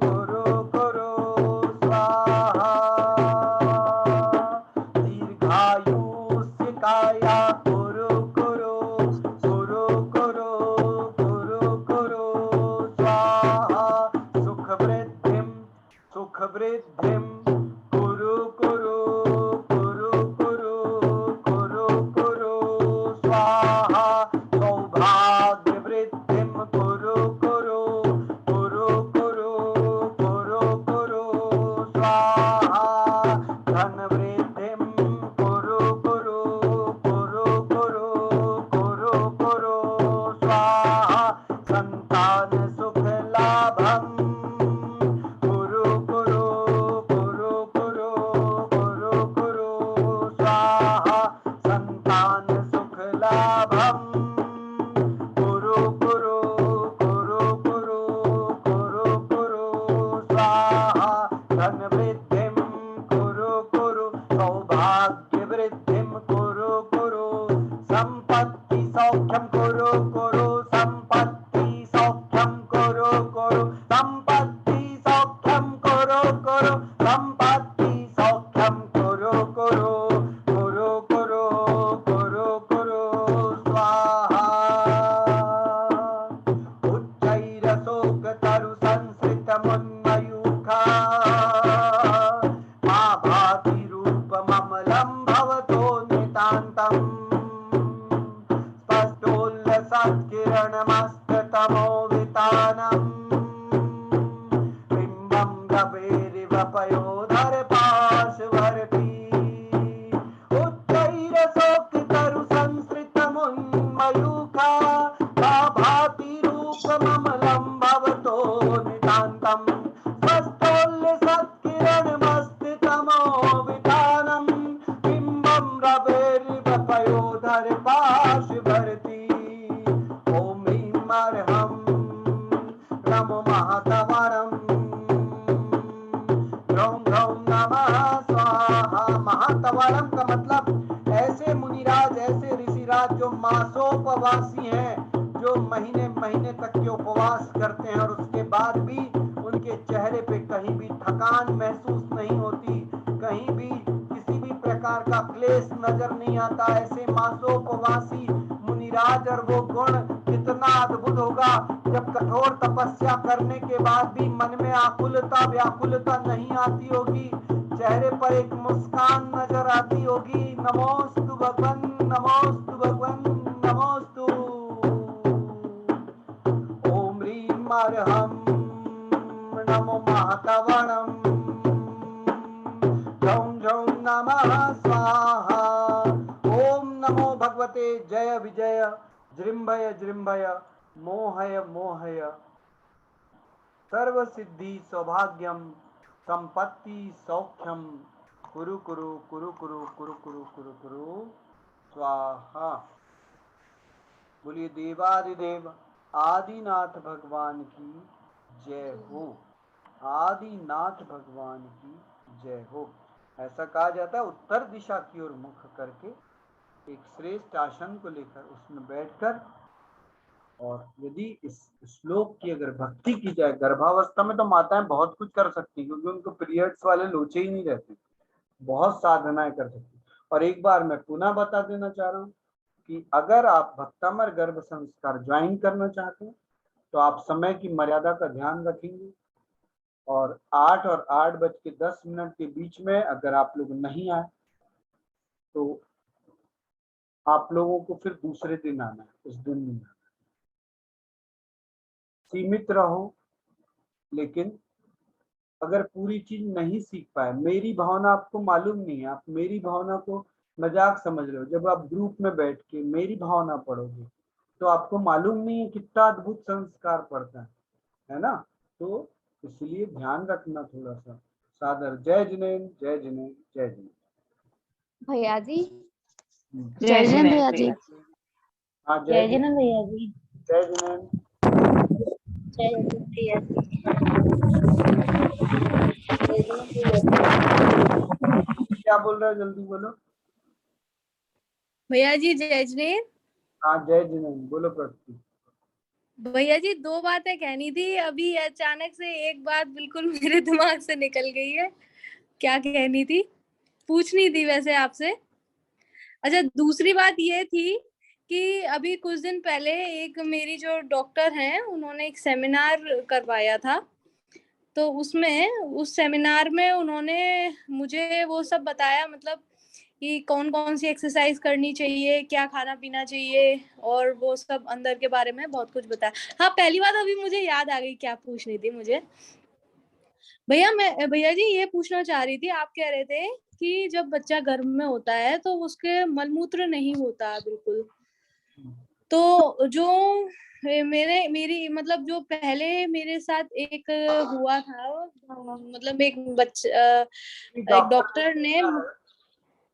कुरु कुरु स्वाहा। दीर्घायुष्य काया कुरु कुरु कुरु कुरु कुरु कुरु स्वाहा। सुख वृद्धिम कुरु कुरु कुरु कुरु कुरु कुरु स्वाहा। सौभाग्य वृद्धिम कुरु कुरु कुरु कुरु कुरु कुरु स्वाहा। धन वृद्धिम कुरु कुरु कुरु कुरु कुरु कुरु स्वाहा। संतान सुख लाभम कुरु कुरु कुरु कुरु कुरु कुरु स्वाहा। संतान सुख लाभम कुरु कुरु कुरु कुरु कुरु कुरु स्वाहा। धन वृद्धिम कुरु कुरु सौभाग्य वृद्धिम कुरु कुरु संपत्ति सौख्यम कुरु कुरु संपत्ति सौख्यम कुरु कुरु संपत्ति सौख्यम कुरु कुरु संपत्ति सौख्यम कुरु कुरु कुरु कुरु कुरु कुरु स्वाहा। उच्चैरशोक तरु संसृत मुन्मयूखा मा भाति रूपममलं भवतो नितान्तम् स्पष्टोल्लसत्किरणमस्ततमो वितानम् बिम्बं रवेरिव पयोधर पार्श्ववर्ती। उच्चैरशोकतरु संसृतमुन्मयूखा मा भाति रूपममलं भवतो नितान्तम् स्पष्टोल्लसत्किरणमस्ततमो वितानम् बिम्बं रवेरिव पयोधर पार्श्ववर्ती। ओम ह्रीं अर्हं नमो महातवणं ह्रौं ह्रौं नमः स्वाहा। महातवणम का मतलब ऐसे मुनिराज ऐसे ऋषिराज जो मासोपवासी हैं, जो महीने महीने तक के उपवास करते हैं और उसके बाद भी उनके चेहरे पे कहीं भी थकान महसूस नहीं होती, कहीं भी किसी भी प्रकार का क्लेश नजर नहीं आता। ऐसे मासोपवासी मुनिराज और वो गुण कितना अद्भुत होगा जब कठोर तपस्या करने के बाद भी मन में आकुलता व्याकुलता नहीं आती होगी, चेहरे पर एक मुस्कान नजर आती होगी। नमोस्तु भगवन, नमोस्तु भगवन, नमोस्तु। ओम ह्रीं अर्हं नमो महाकवणं, झौं झौं नमः स्वाहा। ओम नमो भगवते जय विजय जृंभय जृंभय मोहय मोहय सर्व सिद्धि सौभाग्यम संपत्ति सौख्यम कुरु कुरु कुरु कुरु कुरु कुरु कुरु कुरु स्वाहा। बोलिए देवादिदेव आदिनाथ भगवान की जय हो, आदिनाथ भगवान की जय हो। ऐसा कहा जाता है उत्तर दिशा की ओर मुख करके एक श्रेष्ठ आसन को लेकर उसमें बैठकर, और यदि इस श्लोक की अगर भक्ति की जाए, गर्भावस्था में तो माताएं बहुत कुछ कर सकती क्योंकि उनको पीरियड्स वाले लोचे ही नहीं रहते, बहुत साधनाएं कर सकती। और एक बार मैं पुनः बता देना चाह रहा हूँ कि अगर आप भक्तामर गर्भ संस्कार ज्वाइन करना चाहते हैं तो आप समय की मर्यादा का ध्यान रखेंगे, और 8 और 8:10 के बीच में अगर आप लोग नहीं आए तो आप लोगों को फिर दूसरे दिन आना है, उस दिन नहीं आना। सीमित रहो, लेकिन अगर पूरी चीज नहीं सीख पाए, मेरी भावना आपको मालूम नहीं है, आप मेरी भावना को मजाक समझ रहे हो, जब आप ग्रुप में बैठ के मेरी भावना पढ़ोगे तो आपको मालूम नहीं है कितना अद्भुत संस्कार पड़ता है ना। तो इसलिए ध्यान रखना थोड़ा सा। सादर जय जिनेन्द्र, जय जिनेन्द्र, जय जिनेन्द्र। भैया जी, जय जिनेन्द्र भैया जी, हाँ जय जिनेन्द्र भैया जी, जय जिनेन्द्र। जय जिनेन्द्र भैया जी। क्या बोल रहे हो, जल्दी बोलो। भैया जी जय जिनेन्द्र। हाँ जय जिनेन्द्र, बोलो प्रगति। भैया जी 2 बातें कहनी थी, अभी अचानक से एक बात बिल्कुल मेरे दिमाग से निकल गई है। क्या कहनी थी, पूछनी थी वैसे आपसे। अच्छा, दूसरी बात ये थी कि अभी कुछ दिन पहले एक मेरी जो डॉक्टर हैं उन्होंने एक सेमिनार करवाया था, तो उसमें उस सेमिनार में उन्होंने मुझे वो सब बताया, मतलब कि कौन कौन सी एक्सरसाइज करनी चाहिए, क्या खाना पीना चाहिए, और वो सब अंदर के बारे में बहुत कुछ बताया। हाँ, पहली बात अभी मुझे याद आ गई क्या पूछनी थी मुझे। भैया जी ये पूछना चाह रही थी, आप कह रहे थे कि जब बच्चा गर्भ में होता है तो उसके मलमूत्र नहीं होता बिल्कुल, तो जो मेरी मतलब जो पहले मेरे साथ एक हुआ था, मतलब एक डॉक्टर ने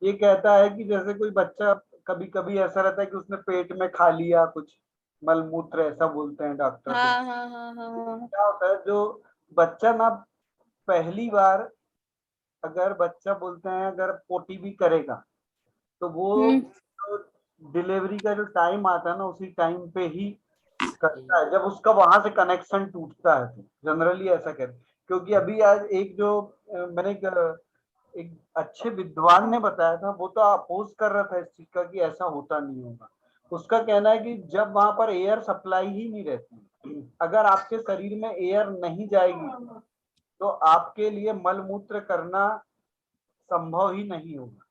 ये कहता है कि जैसे कोई बच्चा कभी कभी ऐसा रहता है कि उसने पेट में खा लिया कुछ मलमूत्र, ऐसा बोलते हैं डॉक्टर। हाँ हाँ हाँ हाँ, क्या होता है, जो बच्चा ना पहली बार, अगर बच्चा बोलते हैं अगर पोटी भी करेगा तो वो डिलीवरी का जो टाइम आता है ना उसी टाइम पे ही करता है, जब उसका वहां से कनेक्शन टूटता है। तो जनरली ऐसा कहते हैं, क्योंकि अभी आज एक जो मैंने एक अच्छे विद्वान ने बताया था, वो तो अपोज कर रहा था इस चीज का कि ऐसा होता नहीं होगा। उसका कहना है कि जब वहां पर एयर सप्लाई ही नहीं रहती, अगर आपके शरीर में एयर नहीं जाएगी तो आपके लिए मलमूत्र करना संभव ही नहीं होगा।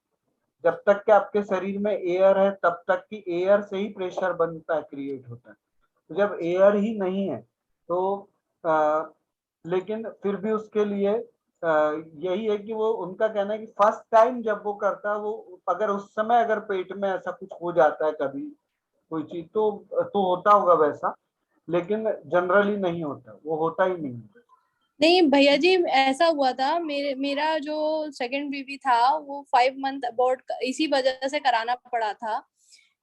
जब तक कि आपके शरीर में एयर है तब तक कि एयर से ही प्रेशर बनता है, क्रिएट होता है। तो जब एयर ही नहीं है तो लेकिन फिर भी उसके लिए यही है कि वो, उनका कहना है कि फर्स्ट टाइम जब वो करता है, वो अगर उस समय अगर पेट में ऐसा कुछ हो जाता है कभी कोई चीज तो होता होगा वैसा, लेकिन जनरली नहीं होता, वो होता ही नहीं। नहीं भैया जी, ऐसा हुआ था, मेरा जो सेकंड बेबी था वो 5 मंथ अबॉर्ट इसी वजह से कराना पड़ा था,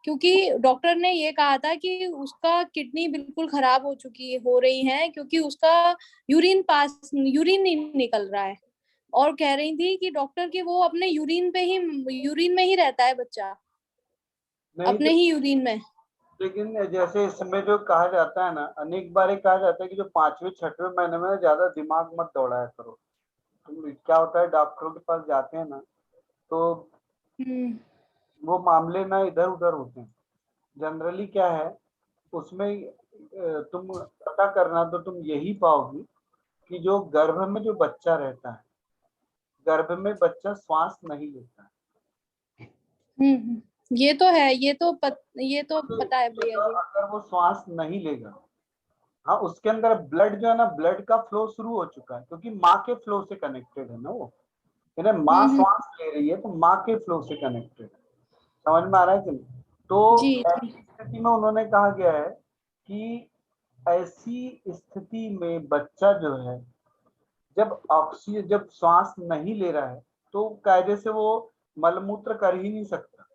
क्योंकि डॉक्टर ने ये कहा था कि उसका किडनी बिल्कुल खराब हो रही है, क्योंकि उसका यूरिन नहीं निकल रहा है, और कह रही थी कि डॉक्टर की वो अपने यूरिन में ही रहता है बच्चा, अपने ही यूरिन में। लेकिन जैसे इसमें जो कहा जाता है ना, अनेक बार कहा जाता है कि जो 5वें 6वें महीने में ज्यादा दिमाग मत दौड़ाया करो। तो क्या होता है, डॉक्टरों के पास जाते हैं ना तो वो मामले ना इधर उधर होते हैं। जनरली क्या है उसमें तुम पता करना तो तुम यही पाओगी कि जो गर्भ में जो बच्चा रहता है, गर्भ में बच्चा श्वास नहीं लेता है। ये तो है, ये तो पता है भैया जी। अगर वो श्वास नहीं लेगा, हाँ, उसके अंदर ब्लड जो है ना, ब्लड का फ्लो शुरू हो चुका है, क्योंकि माँ के फ्लो से कनेक्टेड है ना वो, यानी माँ श्वास ले रही है तो माँ के फ्लो से कनेक्टेड है। समझ में आ रहा है कि नहीं? तो जी ऐसी स्थिति में उन्होंने कहा गया है कि ऐसी स्थिति में बच्चा जो है, जब ऑक्सीजन, जब श्वास नहीं ले रहा है तो कायदे से वो मलमूत्र कर ही नहीं सकता।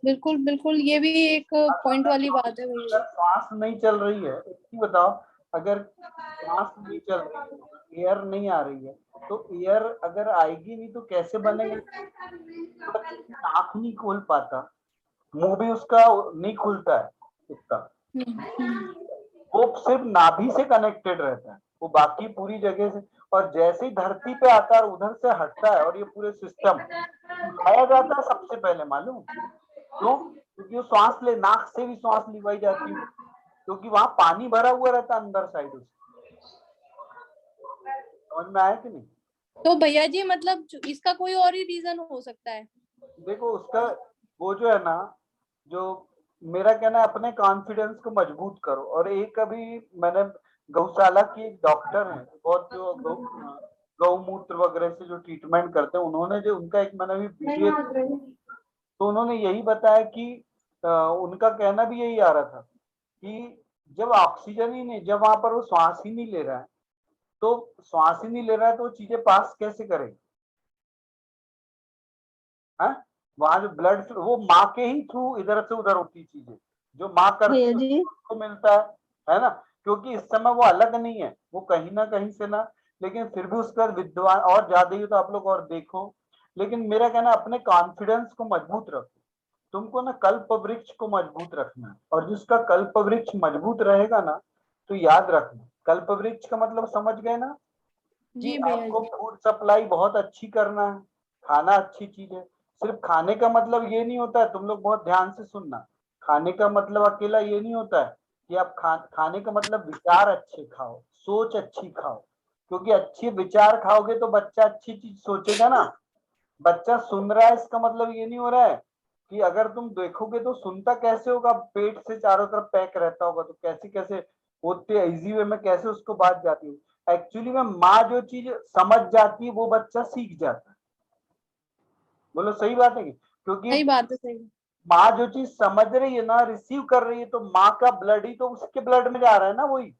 बिल्कुल बिल्कुल, ये भी एक पॉइंट वाली बात है भैया अगर श्वास नहीं चल रही है, एक बताओ, अगर श्वास नहीं चल रही है, एयर नहीं आ रही है, तो एयर अगर आएगी नहीं तो कैसे बनेगा? नाक नहीं खोल पाता, मुंह भी उसका नहीं खुलता है उसका, वो सिर्फ नाभि से कनेक्टेड रहता है, वो बाकी पूरी जगह से, और जैसे ही धरती पे आता है उधर से हटता है, और ये पूरे सिस्टम उठाया जाता है सबसे पहले, मालूम क्यों? क्योंकि वो श्वास ले, नाक से भी श्वास लिवाई जाती है, क्योंकि वहां पानी भरा हुआ रहता है अंदर साइड से। समझ में आया कि नहीं? तो भैया जी मतलब इसका कोई और ही रीजन हो सकता है? देखो उसका वो जो है ना, जो मेरा कहना है, अपने कॉन्फिडेंस को मजबूत करो। और एक अभी मैंने गौशाला की एक डॉक्टर है, बहुत जो गौमूत्र वगैरह से जो ट्रीटमेंट करते हैं, उन्होंने जो उनका एक मैंने अभी वीडियो, तो उन्होंने यही बताया कि उनका कहना भी यही आ रहा था कि जब ऑक्सीजन ही नहीं, जब वहां पर वो श्वास ही नहीं ले रहा है, तो श्वास ही नहीं ले रहा है तो वो चीजें पास कैसे करेगी? वहां जो ब्लड, वो माँ के ही थ्रू इधर से उधर होती चीजें, जो माँ करती है उसको मिलता है ना, क्योंकि इस समय वो अलग नहीं है, वो कहीं ना कहीं से ना, लेकिन फिर भी उसका विद्वान और ज्यादा ही, तो आप लोग और देखो। लेकिन मेरा कहना, अपने कॉन्फिडेंस को मजबूत रखो, तुमको ना कल्प वृक्ष को मजबूत रखना है, और जिसका कल्प वृक्ष मजबूत रहेगा ना, तो याद रखना, कल्प वृक्ष का मतलब समझ गए ना, कि आपको फूड सप्लाई बहुत अच्छी करना है, खाना अच्छी चीज है। सिर्फ खाने का मतलब ये नहीं होता है, तुम लोग बहुत ध्यान से सुनना, खाने का मतलब अकेला ये नहीं होता है कि आप खाने का मतलब विचार अच्छे खाओ, सोच अच्छी खाओ, क्योंकि अच्छे विचार खाओगे तो बच्चा अच्छी चीज सोचेगा ना। बच्चा सुन रहा है, इसका मतलब ये नहीं हो रहा है कि अगर तुम देखोगे तो सुनता कैसे होगा, पेट से चारों तरफ पैक रहता होगा, तो कैसे कैसे होते इजी वे में कैसे उसको बात जाती है। एक्चुअली में माँ जो चीज समझ जाती है वो बच्चा सीख जाता है। बोलो सही बात है? क्योंकि सही बात है, सही। माँ जो चीज समझ रही है ना, रिसीव कर रही है, तो माँ का ब्लड ही तो उसके ब्लड में जा रहा है ना, वही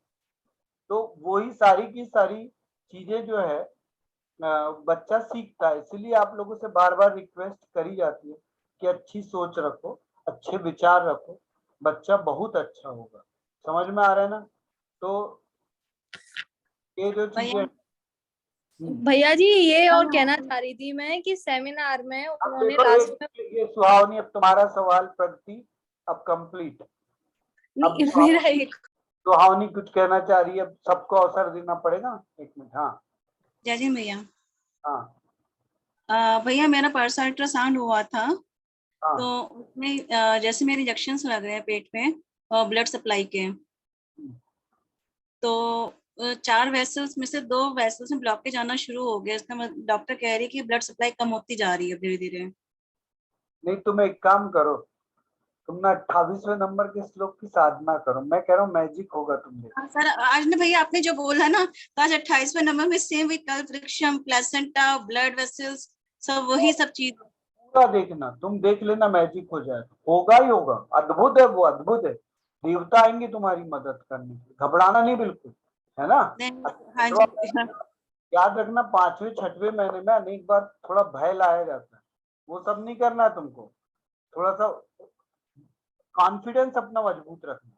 तो वही सारी की सारी चीजें जो है बच्चा सीखता है। इसलिए आप लोगों से बार बार रिक्वेस्ट करी जाती है कि अच्छी सोच रखो, अच्छे विचार रखो, बच्चा बहुत अच्छा होगा। समझ में आ रहा है ना? तो ये जो चीजें, भैया जी ये और कहना चाह रही थी मैं कि सेमिनार में अब उन्होंने देखो लास्ट में, ये सुहावनी, अब तुम्हारा सवाल प्रगति अब कंप्लीट। अब मेरा एक, सुहावनी कुछ कहना चाह रही है, सबको अवसर देना पड़ेगा, एक मिनट। हाँ जय जय भैया। हाँ भैया मेरा पर्स अल्ट्रासाउंड हुआ था, हाँ तो उसमें जैसे मेरे इंजेक्शंस लग रहे हैं पेट में ब्लड सप्लाई के, तो 4 वेसल्स में से 2 वेसल्स में ब्लॉकेज आना शुरू हो गया। इसका डॉक्टर कह रही है कि ब्लड सप्लाई कम होती जा रही है धीरे धीरे। नहीं, तुम एक काम करो, तुम ना 28वें नंबर के श्लोक की साधना करो, मैं कह रहा हूँ मैजिक होगा तुम देखो। सर आज ने भैया आपने जो बोला ना, तो आज 28वें नंबर में सेम विकल्प वृक्षम प्लेसेंटा ब्लड वेसल्स सब वही सब चीज। पूरा देखना, तुम देख लेना, मैजिक हो जाएगा, होगा ही होगा, अद्भुत है वो, अद्भुत है। देवता आएंगे तुम्हारी मदद करने, घबराना नहीं बिल्कुल, है ना? हाँ जी। याद रखना, 5वें 6वें महीने में अनेक बार थोड़ा भय लाया जाता है, वो सब नहीं करना है तुमको, थोड़ा सा कॉन्फिडेंस अपना मजबूत रखना।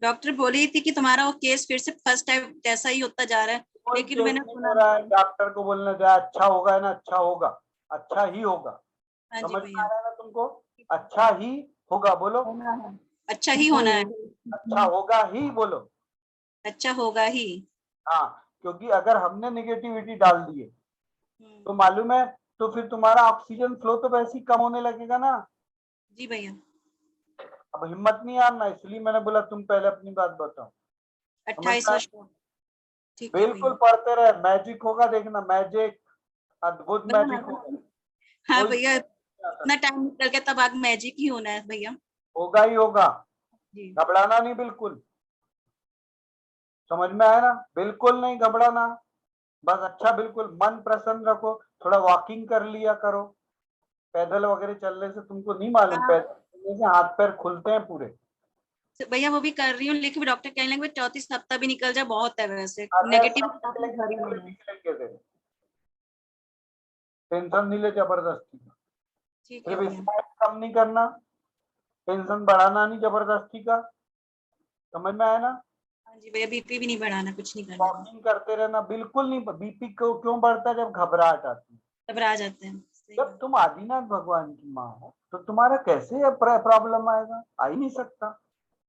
डॉक्टर बोली थी कि तुम्हारा वो केस फिर से फर्स्ट टाइम जैसा ही होता जा रहा है, लेकिन मैंने सुना डॉक्टर को बोलना चाहे अच्छा होगा ना, अच्छा होगा, अच्छा ही होगा। समझ में आ रहा है ना तुमको? अच्छा ही होगा, बोलो अच्छा ही होना है, अच्छा होगा ही, बोलो अच्छा होगा ही। हाँ, क्योंकि अगर हमने निगेटिविटी डाल दी है तो मालूम है, तो फिर तुम्हारा ऑक्सीजन फ्लो तो वैसे ही कम होने लगेगा ना। जी भैया। अब हिम्मत नहीं हारना, इसलिए मैंने बोला तुम पहले अपनी बात बताओ। 28वां श्लोक। ठीक है बिल्कुल भैया। पढ़ते रहे, मैजिक होगा देखना, मैजिक, अद्भुत मैजिक होगा। हाँ कोई भैया, नहीं आता। इतना टाइम निकल के तब आगे मैजिक ही होना है भैया। होगा ही होगा, जी। घबराना नहीं बिल्कुल, समझ में आया ना, बिल्कुल नहीं घबराना, बस अच्छा बिल्कुल मन प्रसन्न रखो, थोड़ा वॉकिंग कर लिया करो, पैदल वगैरह चलने से तुमको नहीं मालूम, हाँ। पैदल चलने से हाथ पैर खुलते हैं पूरे। तो भैया वो भी कर रही हूँ, लेकिन डॉक्टर कहने लगे 34 हफ्ता भी निकल जाए बहुत है वैसे, अरे नेगेटिव सब काफी भरी हुई है। निकलेंगे तेरे, टेंशन नहीं ले जबरदस्ती का, ठीक है सिर्फ भैया। स्ट्रेस कम नहीं करना, टेंशन बढ़ाना नहीं जबरदस्ती का, समझ में आया ना। हाँ जी भैया, बीपी भी नहीं बढ़ाना, कुछ नहीं करना, वॉकिंग करते रहना, बिल्कुल नहीं, बीपी को क्यों बढ़ता है, जब घबराहट आती है। घबरा जाते हैं। सही जब बात। तुम आदिनाथ भगवान की माँ हो तो तुम्हारा कैसे प्रॉब्लम आएगा, आ ही नहीं सकता,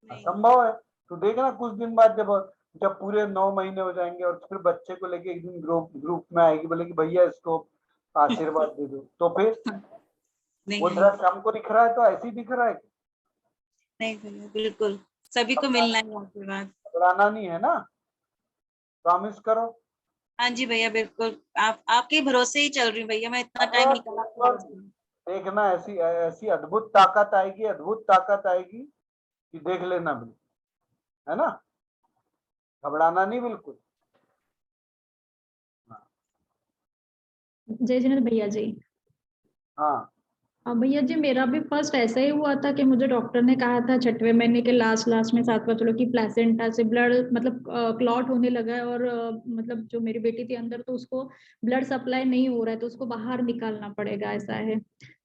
नहीं। असंभव है। तो देखना कुछ दिन बाद जब जब पूरे 9 महीने हो जाएंगे और फिर बच्चे को लेके एक दिन ग्रुप ग्रुप में आएगी, बोले कि भैया इसको आशीर्वाद दे दो, तो फिर नहीं वो नहीं दृश्य हमको दिख रहा है तो ऐसे ही दिख रहा है, नहीं भैया, बिल्कुल सभी को मिलना है आशीर्वाद। घबराना नहीं है ना, प्रॉमिस करो। हाँ जी भैया, बिल्कुल आपके भरोसे ही चल रही हूँ भैया, मैं इतना टाइम निकाला आपके भरोसे। देखना ऐसी ऐसी अद्भुत ताकत आएगी, अद्भुत ताकत आएगी कि देख लेना भी, है ना, घबराना नहीं बिल्कुल। जय जिनेन्द्र भैया जी। हाँ भैया जी, मेरा भी फर्स्ट ऐसा ही हुआ था कि मुझे डॉक्टर ने कहा था 6वें महीने के लास्ट लास्ट में 7वां चलो कि प्लेसेंटा से ब्लड मतलब क्लॉट होने लगा है, और मतलब जो मेरी बेटी थी अंदर, तो उसको ब्लड सप्लाई नहीं हो रहा है, तो उसको बाहर निकालना पड़ेगा, ऐसा है।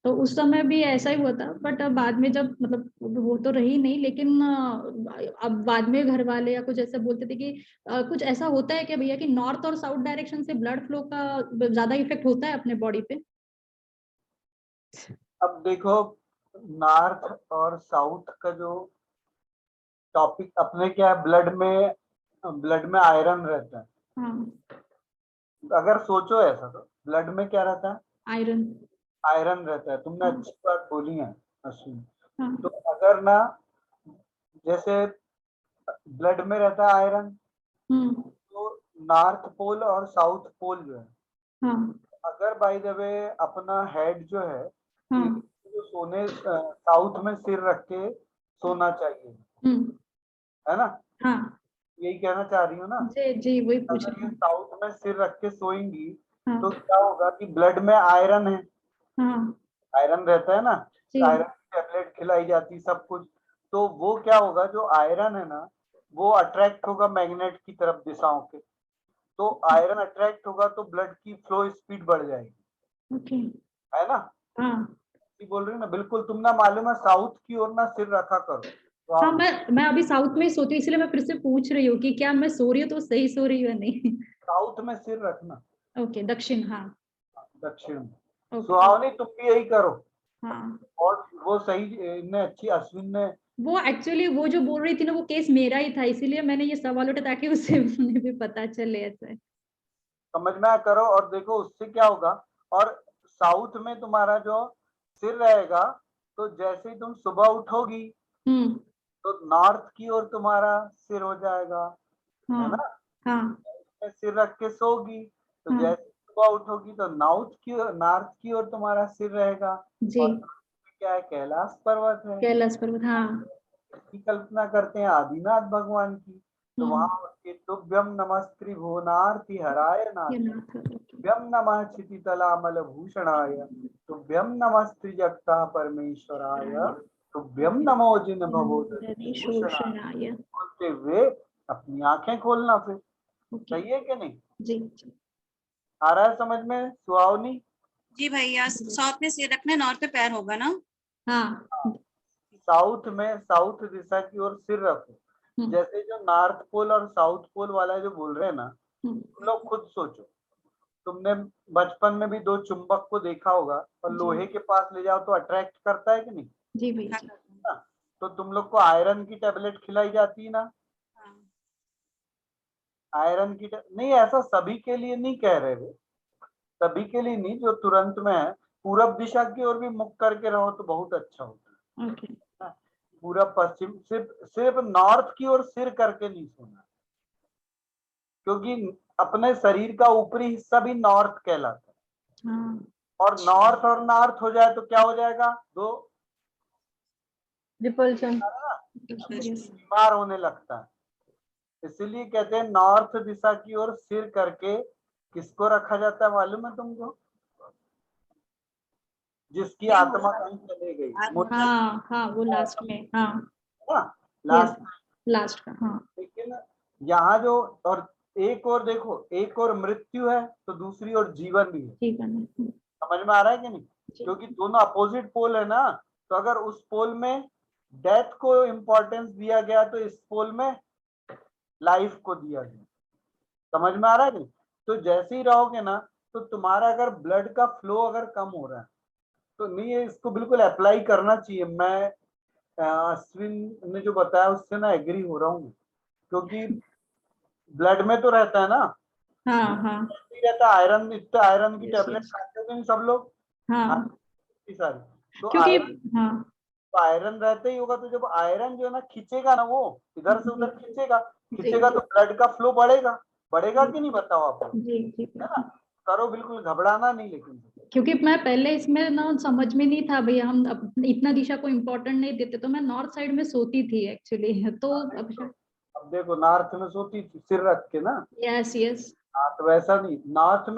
तो उस समय भी ऐसा ही हुआ था, बट बाद में जब मतलब वो तो रही नहीं, लेकिन अब बाद में घर वाले या कुछ ऐसा बोलते थे कि कुछ ऐसा होता है क्या भैया कि नॉर्थ और साउथ डायरेक्शन से ब्लड फ्लो का ज्यादा इफेक्ट होता है अपने बॉडी पे? अब देखो, नॉर्थ और साउथ का जो टॉपिक अपने क्या है, ब्लड में आयरन रहता है। हाँ, अगर सोचो ऐसा तो ब्लड में क्या रहता है, आयरन। आयरन रहता है, तुमने हाँ, अच्छी बात बोली है अश्विन। हाँ, तो अगर ना, जैसे ब्लड में रहता है आयरन, तो नॉर्थ पोल और साउथ पोल जो है, हाँ, अगर बाय द वे अपना हेड जो है, हाँ, जो सोने साउथ में सिर रख के सोना चाहिए, है ना, हाँ, यही कहना चाह रही हूँ ना। जी जी, वही पूछ अगर रही ये हूँ। साउथ में सिर रख के सोएंगी हाँ, तो क्या होगा कि ब्लड में आयरन है, हाँ, आयरन रहता है ना, जी, आयरन की टेबलेट खिलाई जाती है सब कुछ, तो वो क्या होगा, जो आयरन है ना वो अट्रैक्ट होगा मैग्नेट की तरफ दिशाओं के, तो आयरन अट्रैक्ट होगा तो ब्लड की फ्लो स्पीड बढ़ जाएगी, ओके, है ना। हाँ, बोल रही हूँ ना, बिल्कुल तुम ना मालूम है साउथ की ओर ना सिर रखा करो, तो हाँ। आप मैं अभी साउथ में ही सोती हूँ, इसलिए मैं फिर से पूछ रही हूँ कि क्या मैं सो रही हूँ तो सही सो रही हूँ या नहीं। साउथ में सिर रखना, ओके, दक्षिण, हाँ, दक्षिण में। ओके, सुहावनी तुम भी यही करो, हाँ। और वो सही ने अच्छी अश्विन ने, वो एक्चुअली वो जो बोल रही थी ना, वो केस मेरा ही था, इसीलिए मैंने ये सवाल उठा ताकि उससे उन्हें भी पता चले, ऐसा है। समझ में आया करो, और देखो उससे क्या होगा, और साउथ में तुम्हारा जो सिर रहेगा, तो जैसे ही तुम सुबह उठोगी हम्म, तो नॉर्थ की ओर तुम्हारा सिर हो जाएगा, है हाँ, ना, हाँ, में सिर रख के सोगी तो हाँ, जैसे सुबह उठोगी तो नॉर्थ की ओर तुम्हारा सिर रहेगा, जी, और क्या है, कैलाश पर्वत है, कैलाश पर्वत, हाँ, की कल्पना करते हैं आदिनाथ भगवान की, तो वहां हम्म, उसके तुभ्यम नमस्त्री भुवनार्थी हराय नाथ, ये नाथ, ओके, तुभ्यम नमः क्षितितलामल भूषणाय, तुभ्यम नमस्त्रिजगता परमेश्वराय, तुभ्यम नमो जिन भवोदधि भूषणाय। शोषणाय, बोलते हुए अपनी आंखें खोलना फिर, ओके, सही है कि नहीं, जी जी, आ रहा है समझ में सुहावनी। जी भैया, साउथ में सिर रखना, नॉर्थ पे पैर होगा ना। हाँ, साउथ में, साउथ दिशा की ओर सिर रखो, हम्म, जैसे जो नॉर्थ पोल और साउथ पोल वाला जो बोल रहे हैं ना, तुम लोग खुद सोचो, तुमने बचपन में भी दो चुंबक को देखा होगा, और जी, लोहे के पास ले जाओ तो अट्रैक्ट करता है कि नहीं, जी भैया हाँ, जी, ना? तो तुम लोग को आयरन की टेबलेट खिलाई जाती है ना, हाँ, आयरन की नहीं, ऐसा सभी के लिए नहीं कह रहे वे, सभी के लिए नहीं, जो तुरंत में है, पूरब दिशा की ओर भी मुख करके रहो तो बहुत अच्छा होता ओके, है, पूरा पश्चिम, सिर्फ नॉर्थ की ओर सिर करके नहीं सोना, क्योंकि अपने शरीर का ऊपरी हिस्सा भी नॉर्थ कहलाता है। हाँ और नॉर्थ हो जाए तो क्या हो जाएगा, दो रिपल्शन। बीमार होने लगता है। इसीलिए कहते हैं नॉर्थ दिशा की ओर सिर करके किसको रखा जाता है मालूम है तुमको? जिसकी आत्मा कहीं चले गई, हाँ हाँ, वो लास्ट में, हाँ लास्ट। लास्ट का, हाँ लेकिन यहाँ जो, और एक और देखो, एक और मृत्यु है तो दूसरी ओर जीवन भी है। ठीक है। समझ में आ रहा है कि नहीं? क्योंकि दोनों अपोजिट पोल है ना, तो अगर उस पोल में डेथ को इम्पोर्टेंस दिया गया तो इस पोल में लाइफ को दिया गया। समझ में आ रहा है नहीं? तो जैसे ही रहोगे ना, तो तुम्हारा अगर ब्लड का फ्लो अगर कम हो रहा है तो नहीं, है इसको बिल्कुल अप्लाई करना चाहिए। मैं अश्विन ने जो बताया उससे ना एग्री हो रहा हूँ, क्योंकि ब्लड में तो रहता है ना, हाँ हाँ रहता है आयरन, इतने आयरन की Yes, टेबलेट yes. खाते हो नहीं सब लोग? हाँ इतनी सारी, तो क्योंकि आयरन, हाँ आयरन रहता ही होगा। तो जब आयरन जो है ना खींचेगा ना, वो इधर से उधर खींचेगा, जी तो ब्लड का फ्लो बढ़ेगा, बढ़ेगा कि नहीं बताओ आप? जी जी। है ना? करो, बिल्कुल घबराना नहीं। लेकिन क्योंकि मैं पहले इसमें ना समझ में नहीं था भैया, हम इतना दिशा को इम्पोर्टेंट नहीं देते, तो मैं नॉर्थ साइड में सोती थी एक्चुअली, तो अब देखो, नॉर्थ में सोती थी सिर रख के ना। Yes yes. हाँ, तो वैसा नहीं, नॉर्थ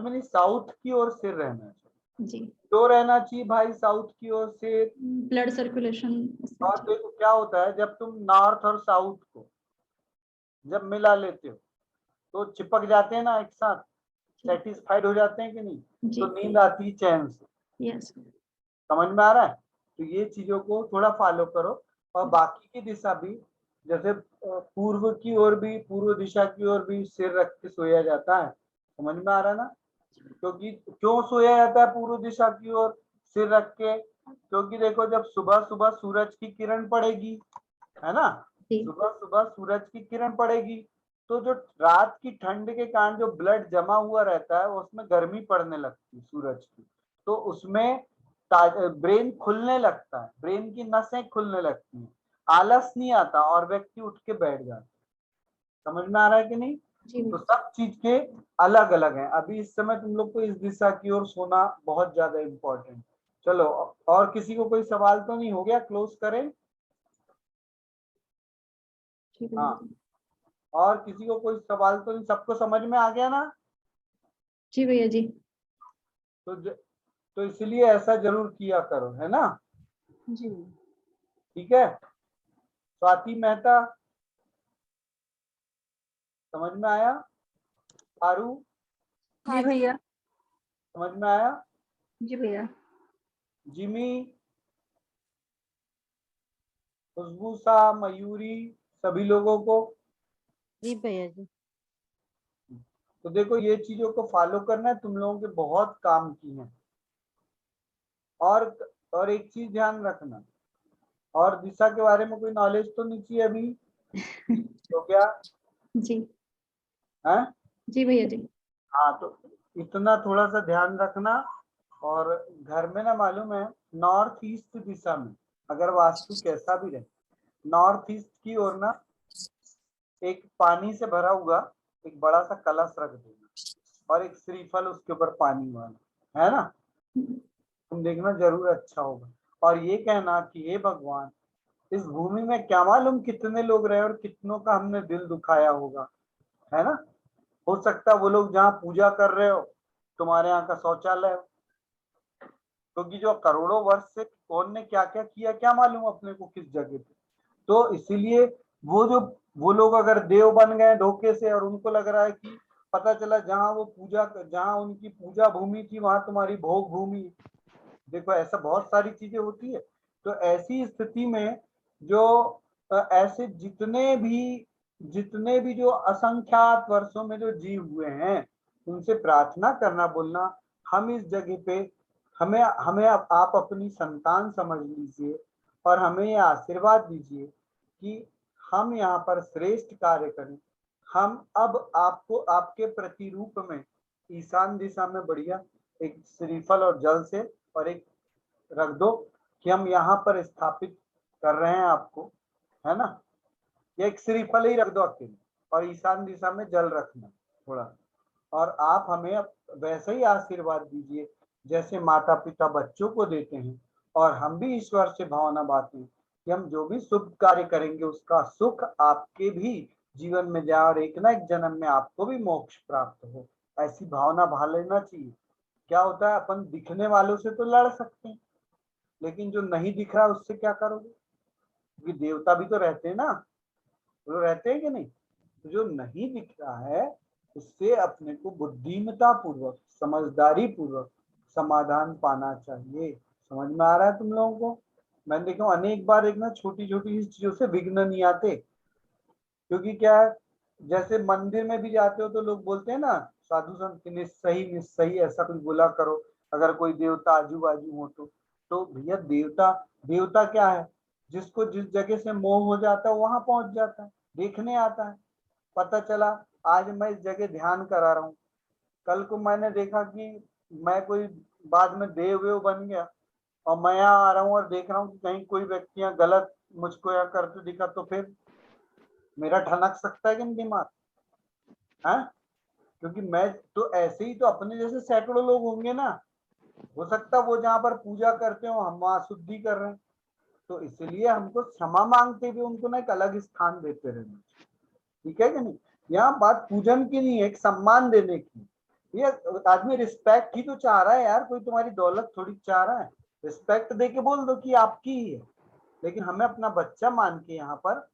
में नहीं, साउथ की ओर सिर रहना चाहिए। जी, तो रहना चाहिए भाई साउथ की ओर से। Blood circulation. और देखो क्या होता है, जब तुम नॉर्थ और साउथ को जब मिला लेते हो तो चिपक जाते हैं ना एक साथ, सेटिस्फाइड हो जाते हैं कि नहीं? जी तो नींद आती है चैन से। यस। समझ में आ रहा है? तो ये चीजों को थोड़ा फॉलो करो। और बाकी की दिशा भी, जैसे पूर्व की ओर भी, पूर्व दिशा की ओर भी सिर रख के सोया जाता है। समझ में आ रहा है ना? क्योंकि क्यों सोया जाता है पूर्व दिशा की ओर सिर रख के? क्योंकि देखो, जब सुबह सुबह सूरज की किरण पड़ेगी, है ना, सुबह सुबह सूरज की किरण पड़ेगी, तो जो रात की ठंड के कारण जो ब्लड जमा हुआ रहता है उसमें गर्मी पड़ने लगती है सूरज की, तो उसमें ब्रेन खुलने लगता है, ब्रेन की नसें खुलने लगती हैं, आलस नहीं आता और व्यक्ति उठ के बैठ जाता है। समझ में आ रहा है कि नहीं? तो सब चीज के अलग अलग हैं। अभी इस समय तुम लोग को इस दिशा की ओर सोना बहुत ज्यादा इम्पोर्टेंट। चलो, और किसी को कोई सवाल तो नहीं? हो गया, क्लोज करें? हाँ, और किसी को कोई सवाल तो नहीं? सबको समझ में आ गया ना? जी भैया जी। तो इसलिए ऐसा जरूर किया करो, है ना? जी ठीक है। स्वाति मेहता, समझ में आया? आरू, जी भैया। समझ में आया? जी भैया। जिमी, खुशबू सा, मयूरी, सभी लोगों को? जी भैया जी। तो देखो, ये चीजों को फॉलो करना है, तुम लोगों के बहुत काम की है। और एक चीज ध्यान रखना, और दिशा के बारे में कोई नॉलेज तो नहीं चाहिए अभी? तो क्या जी है? जी भैया जी। हाँ, तो इतना थोड़ा सा ध्यान रखना। और घर में ना, मालूम है, नॉर्थ ईस्ट दिशा में अगर वास्तु कैसा भी रहे, नॉर्थ ईस्ट की ओर ना एक पानी से भरा हुआ एक बड़ा सा कलश रख देना, और एक श्रीफल उसके ऊपर पानी वाला, है ना? तुम देखना, जरूर अच्छा होगा। और ये कहना कि हे भगवान, इस भूमि में क्या मालूम कितने लोग रहे और कितनों का हमने दिल दुखाया होगा, है ना? हो सकता है वो लोग जहाँ पूजा कर रहे हो तुम्हारे यहाँ का शौचालय हो, क्योंकि जो करोड़ों वर्ष से कौन ने क्या क्या किया, क्या मालूम अपने को किस जगह पे। तो इसीलिए वो लोग अगर देव बन गए धोखे से, और उनको लग रहा है कि पता चला जहाँ उनकी पूजा भूमि थी वहां तुम्हारी भोग भूमि। देखो, ऐसा बहुत सारी चीजें होती है। तो ऐसी स्थिति में जो ऐसे जितने भी जो असंख्यात वर्षों में जो जीव हुए हैं, उनसे प्रार्थना करना, बोलना, हम इस जगह पे, हमें हमें आप अपनी संतान समझ लीजिए और हमें ये आशीर्वाद दीजिए कि हम यहाँ पर श्रेष्ठ कार्य करें। हम अब आपको आपके प्रतिरूप में ईशान दिशा में बढ़िया एक श्रीफल और जल से और एक रख दो, कि हम यहाँ पर स्थापित कर रहे हैं आपको, है ना। ये एक श्रीफल ही रख दो अकेले और ईशान दिशा में जल रखना थोड़ा, और आप हमें वैसे ही आशीर्वाद दीजिए जैसे माता पिता बच्चों को देते हैं, और हम भी ईश्वर से भावना बांटते हैं कि हम जो भी शुभ कार्य करेंगे उसका सुख आपके भी जीवन में जाए और एक ना एक जन्म में आपको भी मोक्ष प्राप्त हो। ऐसी भावना भा लेना चाहिए। क्या होता है, अपन दिखने वालों से तो लड़ सकते हैं, लेकिन जो नहीं दिख रहा उससे क्या करोगे, क्योंकि देवता भी तो रहते हैं ना, वो रहते हैं कि नहीं। तो जो नहीं दिख रहा है उससे अपने को बुद्धिमता पूर्वक, समझदारी पूर्वक समाधान पाना चाहिए। समझ में आ रहा है तुम लोगों को? मैंने देखा अनेक बार एक ना छोटी छोटी चीजों से विघ्न नहीं आते, क्योंकि क्या है, जैसे मंदिर में भी जाते हो तो लोग बोलते हैं ना साधु संत निस्सही निस्सही ऐसा कुछ बोला करो अगर कोई देवता आजू बाजू हो तो भैया देवता देवता क्या है, जिसको जिस जगह से मोह हो जाता है वहां पहुंच जाता है, देखने आता है। पता चला आज मैं इस जगह ध्यान करा रहा हूँ, कल को मैंने देखा कि मैं कोई बाद में देव वेव बन गया और मैं यहाँ आ रहा हूँ और देख रहा हूँ कि कहीं कोई व्यक्ति यहाँ गलत मुझको यहाँ करते दिखा, तो फिर मेरा ठनक सकता है कि नहीं दिमाग है, क्योंकि मैं तो ऐसे ही तो अपने जैसे सैकड़ों लोग होंगे ना, हो सकता है वो जहाँ पर पूजा करते हो हम वहां शुद्धि कर रहे हैं, तो इसलिए हमको क्षमा मांगते हुए उनको ना एक अलग स्थान देते रहना, ठीक है कि नहीं। यहाँ बात पूजन की नहीं है, एक सम्मान देने की। ये आदमी रिस्पेक्ट ही तो चाह रहा है यार, कोई तुम्हारी दौलत थोड़ी चाह रहा है। रिस्पेक्ट दे के बोल दो कि आपकी ही है, लेकिन हमें अपना बच्चा मान के यहाँ पर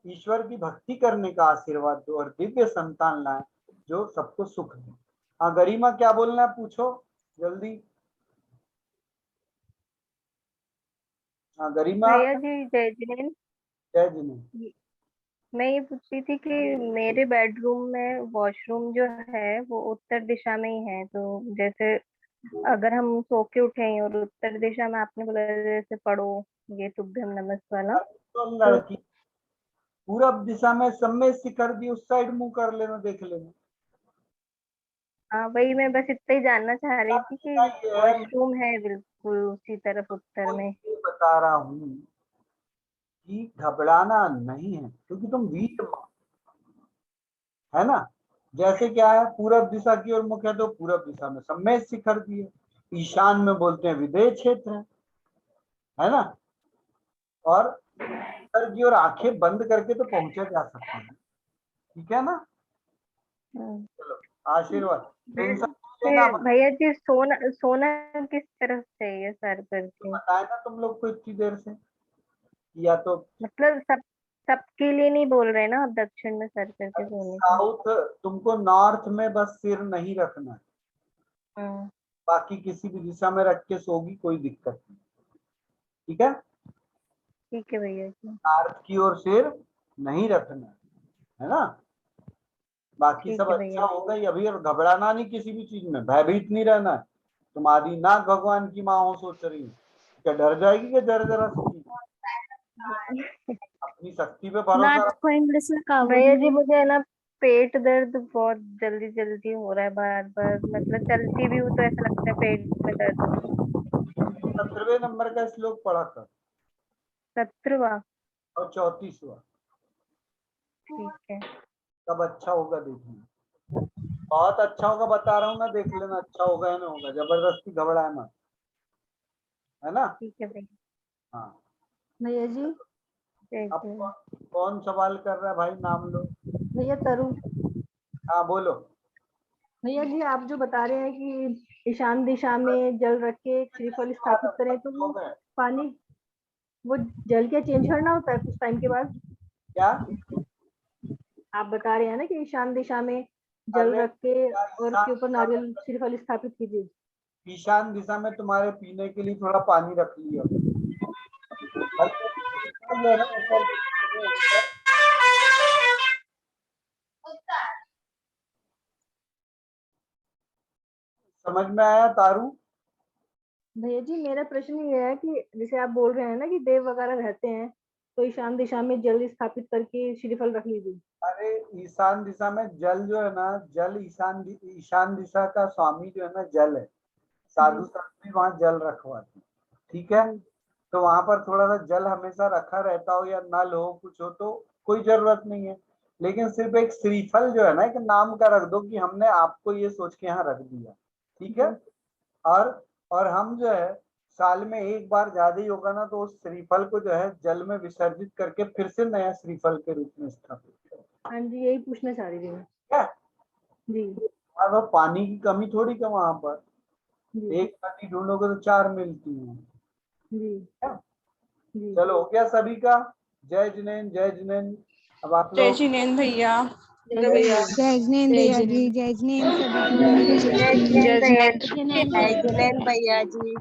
ईश्वर की भक्ति करने का आशीर्वाद दो और दिव्य संतान लाए जो सबको सुख दे। हाँ गरिमा क्या बोलना है पूछो जल्दी। हाँ गरिमा। भैया जी जय जिनेन्द्र। जय जिनेन्द्र। मैं ये पूछ रही थी कि मेरे बेडरूम में वॉशरूम जो है वो उत्तर दिशा में ही है, तो जैसे अगर हम सो के उठे और उत्तर दिशा में आपने बोला जैसे पढ़ो ये तुभ्यम नमः वाला, तो तो लड़की पूरब दिशा में सम्मेद शिखर भी उस साइड मुंह कर लेना, देख लेना। हाँ वही मैं बस इतना ही जानना चाह रही थी कि ये है, वॉशरूम है बिल्कुल उसी तरफ उत्तर में। ये बता रहा हूँ कि घबराना नहीं है, क्योंकि तुम वीर है ना। जैसे क्या है, पूरब दिशा की ओर मुख है तो पूरब दिशा में सम्मेद शिखर भी है, ईशान में बोलते हैं विदेह क्षेत्र है ना। और उत्तर की ओर आंखें बंद करके तो पहुंचा जा सकता है, ठीक है ना। हम्म। चलो आशीर्वाद, टेंशन नहीं लेना। भैया जी सोना सोना किस तरफ चाहिए सर करके, बताया ना तुम लोग को इतनी देर से, या तो मतलब सबके लिए नहीं बोल रहे ना आप दक्षिण में सर करके सोने का। साउथ, तुमको नॉर्थ में बस सिर नहीं रखना है, हाँ बाकी किसी भी दिशा में रख के सोगी कोई दिक्कत नहीं, ठीक है। ठीक है भैया जी। नॉर्थ की ओर सिर नहीं रखना है ना, बाकी ठीक सब है अच्छा भैया। होगा ही। अभी और घबराना नहीं, किसी भी चीज में भयभीत नहीं रहना है। तुम आदि नाग भगवान की माँ हो, सोच रही हो क्या डर जाएगी क्या जरा जरा सी? अपनी शक्ति पे भरोसा रखो। भैया जी मुझे है ना पेट दर्द बहुत जल्दी जल्दी हो रहा है, बार बार मतलब चलती भी हूँ तो ऐसा लगता है पेट में दर्द हो रहा है। 17वें नंबर का श्लोक पढ़ा कर 17वां। और 34वां, ठीक है। तब अच्छा होगा देखना, बहुत अच्छा होगा बता रहा हूँ ना, देख लेना अच्छा होगा या ना होगा, जबरदस्ती घबराए मत, है ना। ठीक है भैया। हाँ भैया जी। अब कौन सवाल कर रहा है भाई, नाम लो। भैया तरु। हाँ बोलो। भैया जी आप जो बता रहे हैं कि ईशान दिशा में जल रख के श्रीफल स्थापित करें, तो हो वो गए पानी, वो जल क्या चेंज करना होता है कुछ टाइम के बाद? क्या? आप बता रहे हैं ना कि ईशान दिशा में जल अरे रख के क्या और उसके ऊपर नारियल श्रीफल स्थापित कीजिए। ईशान दिशा में तुम्हारे पीने के लिए थोड़ा पानी रख लिया। समझ में आया तारू? भैया जी मेरा प्रश्न ये है कि जैसे आप बोल रहे हैं ना कि देव वगैरह रहते हैं, तो ईशान दिशा में जल स्थापित करके श्रीफल रख लीजिए। अरे ईशान दिशा में जल जो है ना, जल ईशान दिशा का स्वामी जो है ना जल है, साधु जी संत भी वहां जल रखवाते हैं, ठीक है। जी तो वहां पर थोड़ा सा जल हमेशा रखा रहता हो या नल हो कुछ हो तो कोई जरूरत नहीं है, लेकिन सिर्फ एक श्रीफल जो है ना एक नाम का रख दो कि हमने आपको ये सोच के यहाँ रख दिया, ठीक है। और हम जो है साल में एक बार ज्यादा ही होगा ना तो उस श्रीफल को जो है जल में विसर्जित करके फिर से नया श्रीफल के रूप में स्थापित करें। हाँ जी, यही पूछना चाह रही थी मैं। क्या जी अब पानी की कमी थोड़ी क्या वहां पर, जी एक नदी ढूंढोगे तो 4 मिलती है। जी जी। चलो हो गया सभी का। जय जिनेन जय जिनेन। अब आप जय लोग जिनेंद्र भैया। भैया जय जिनेंद्र भैया जी, जय जिनेंद्र सभी को। जय जिनेंद्र जय भैया जिनेंद्र जी। भैया जी।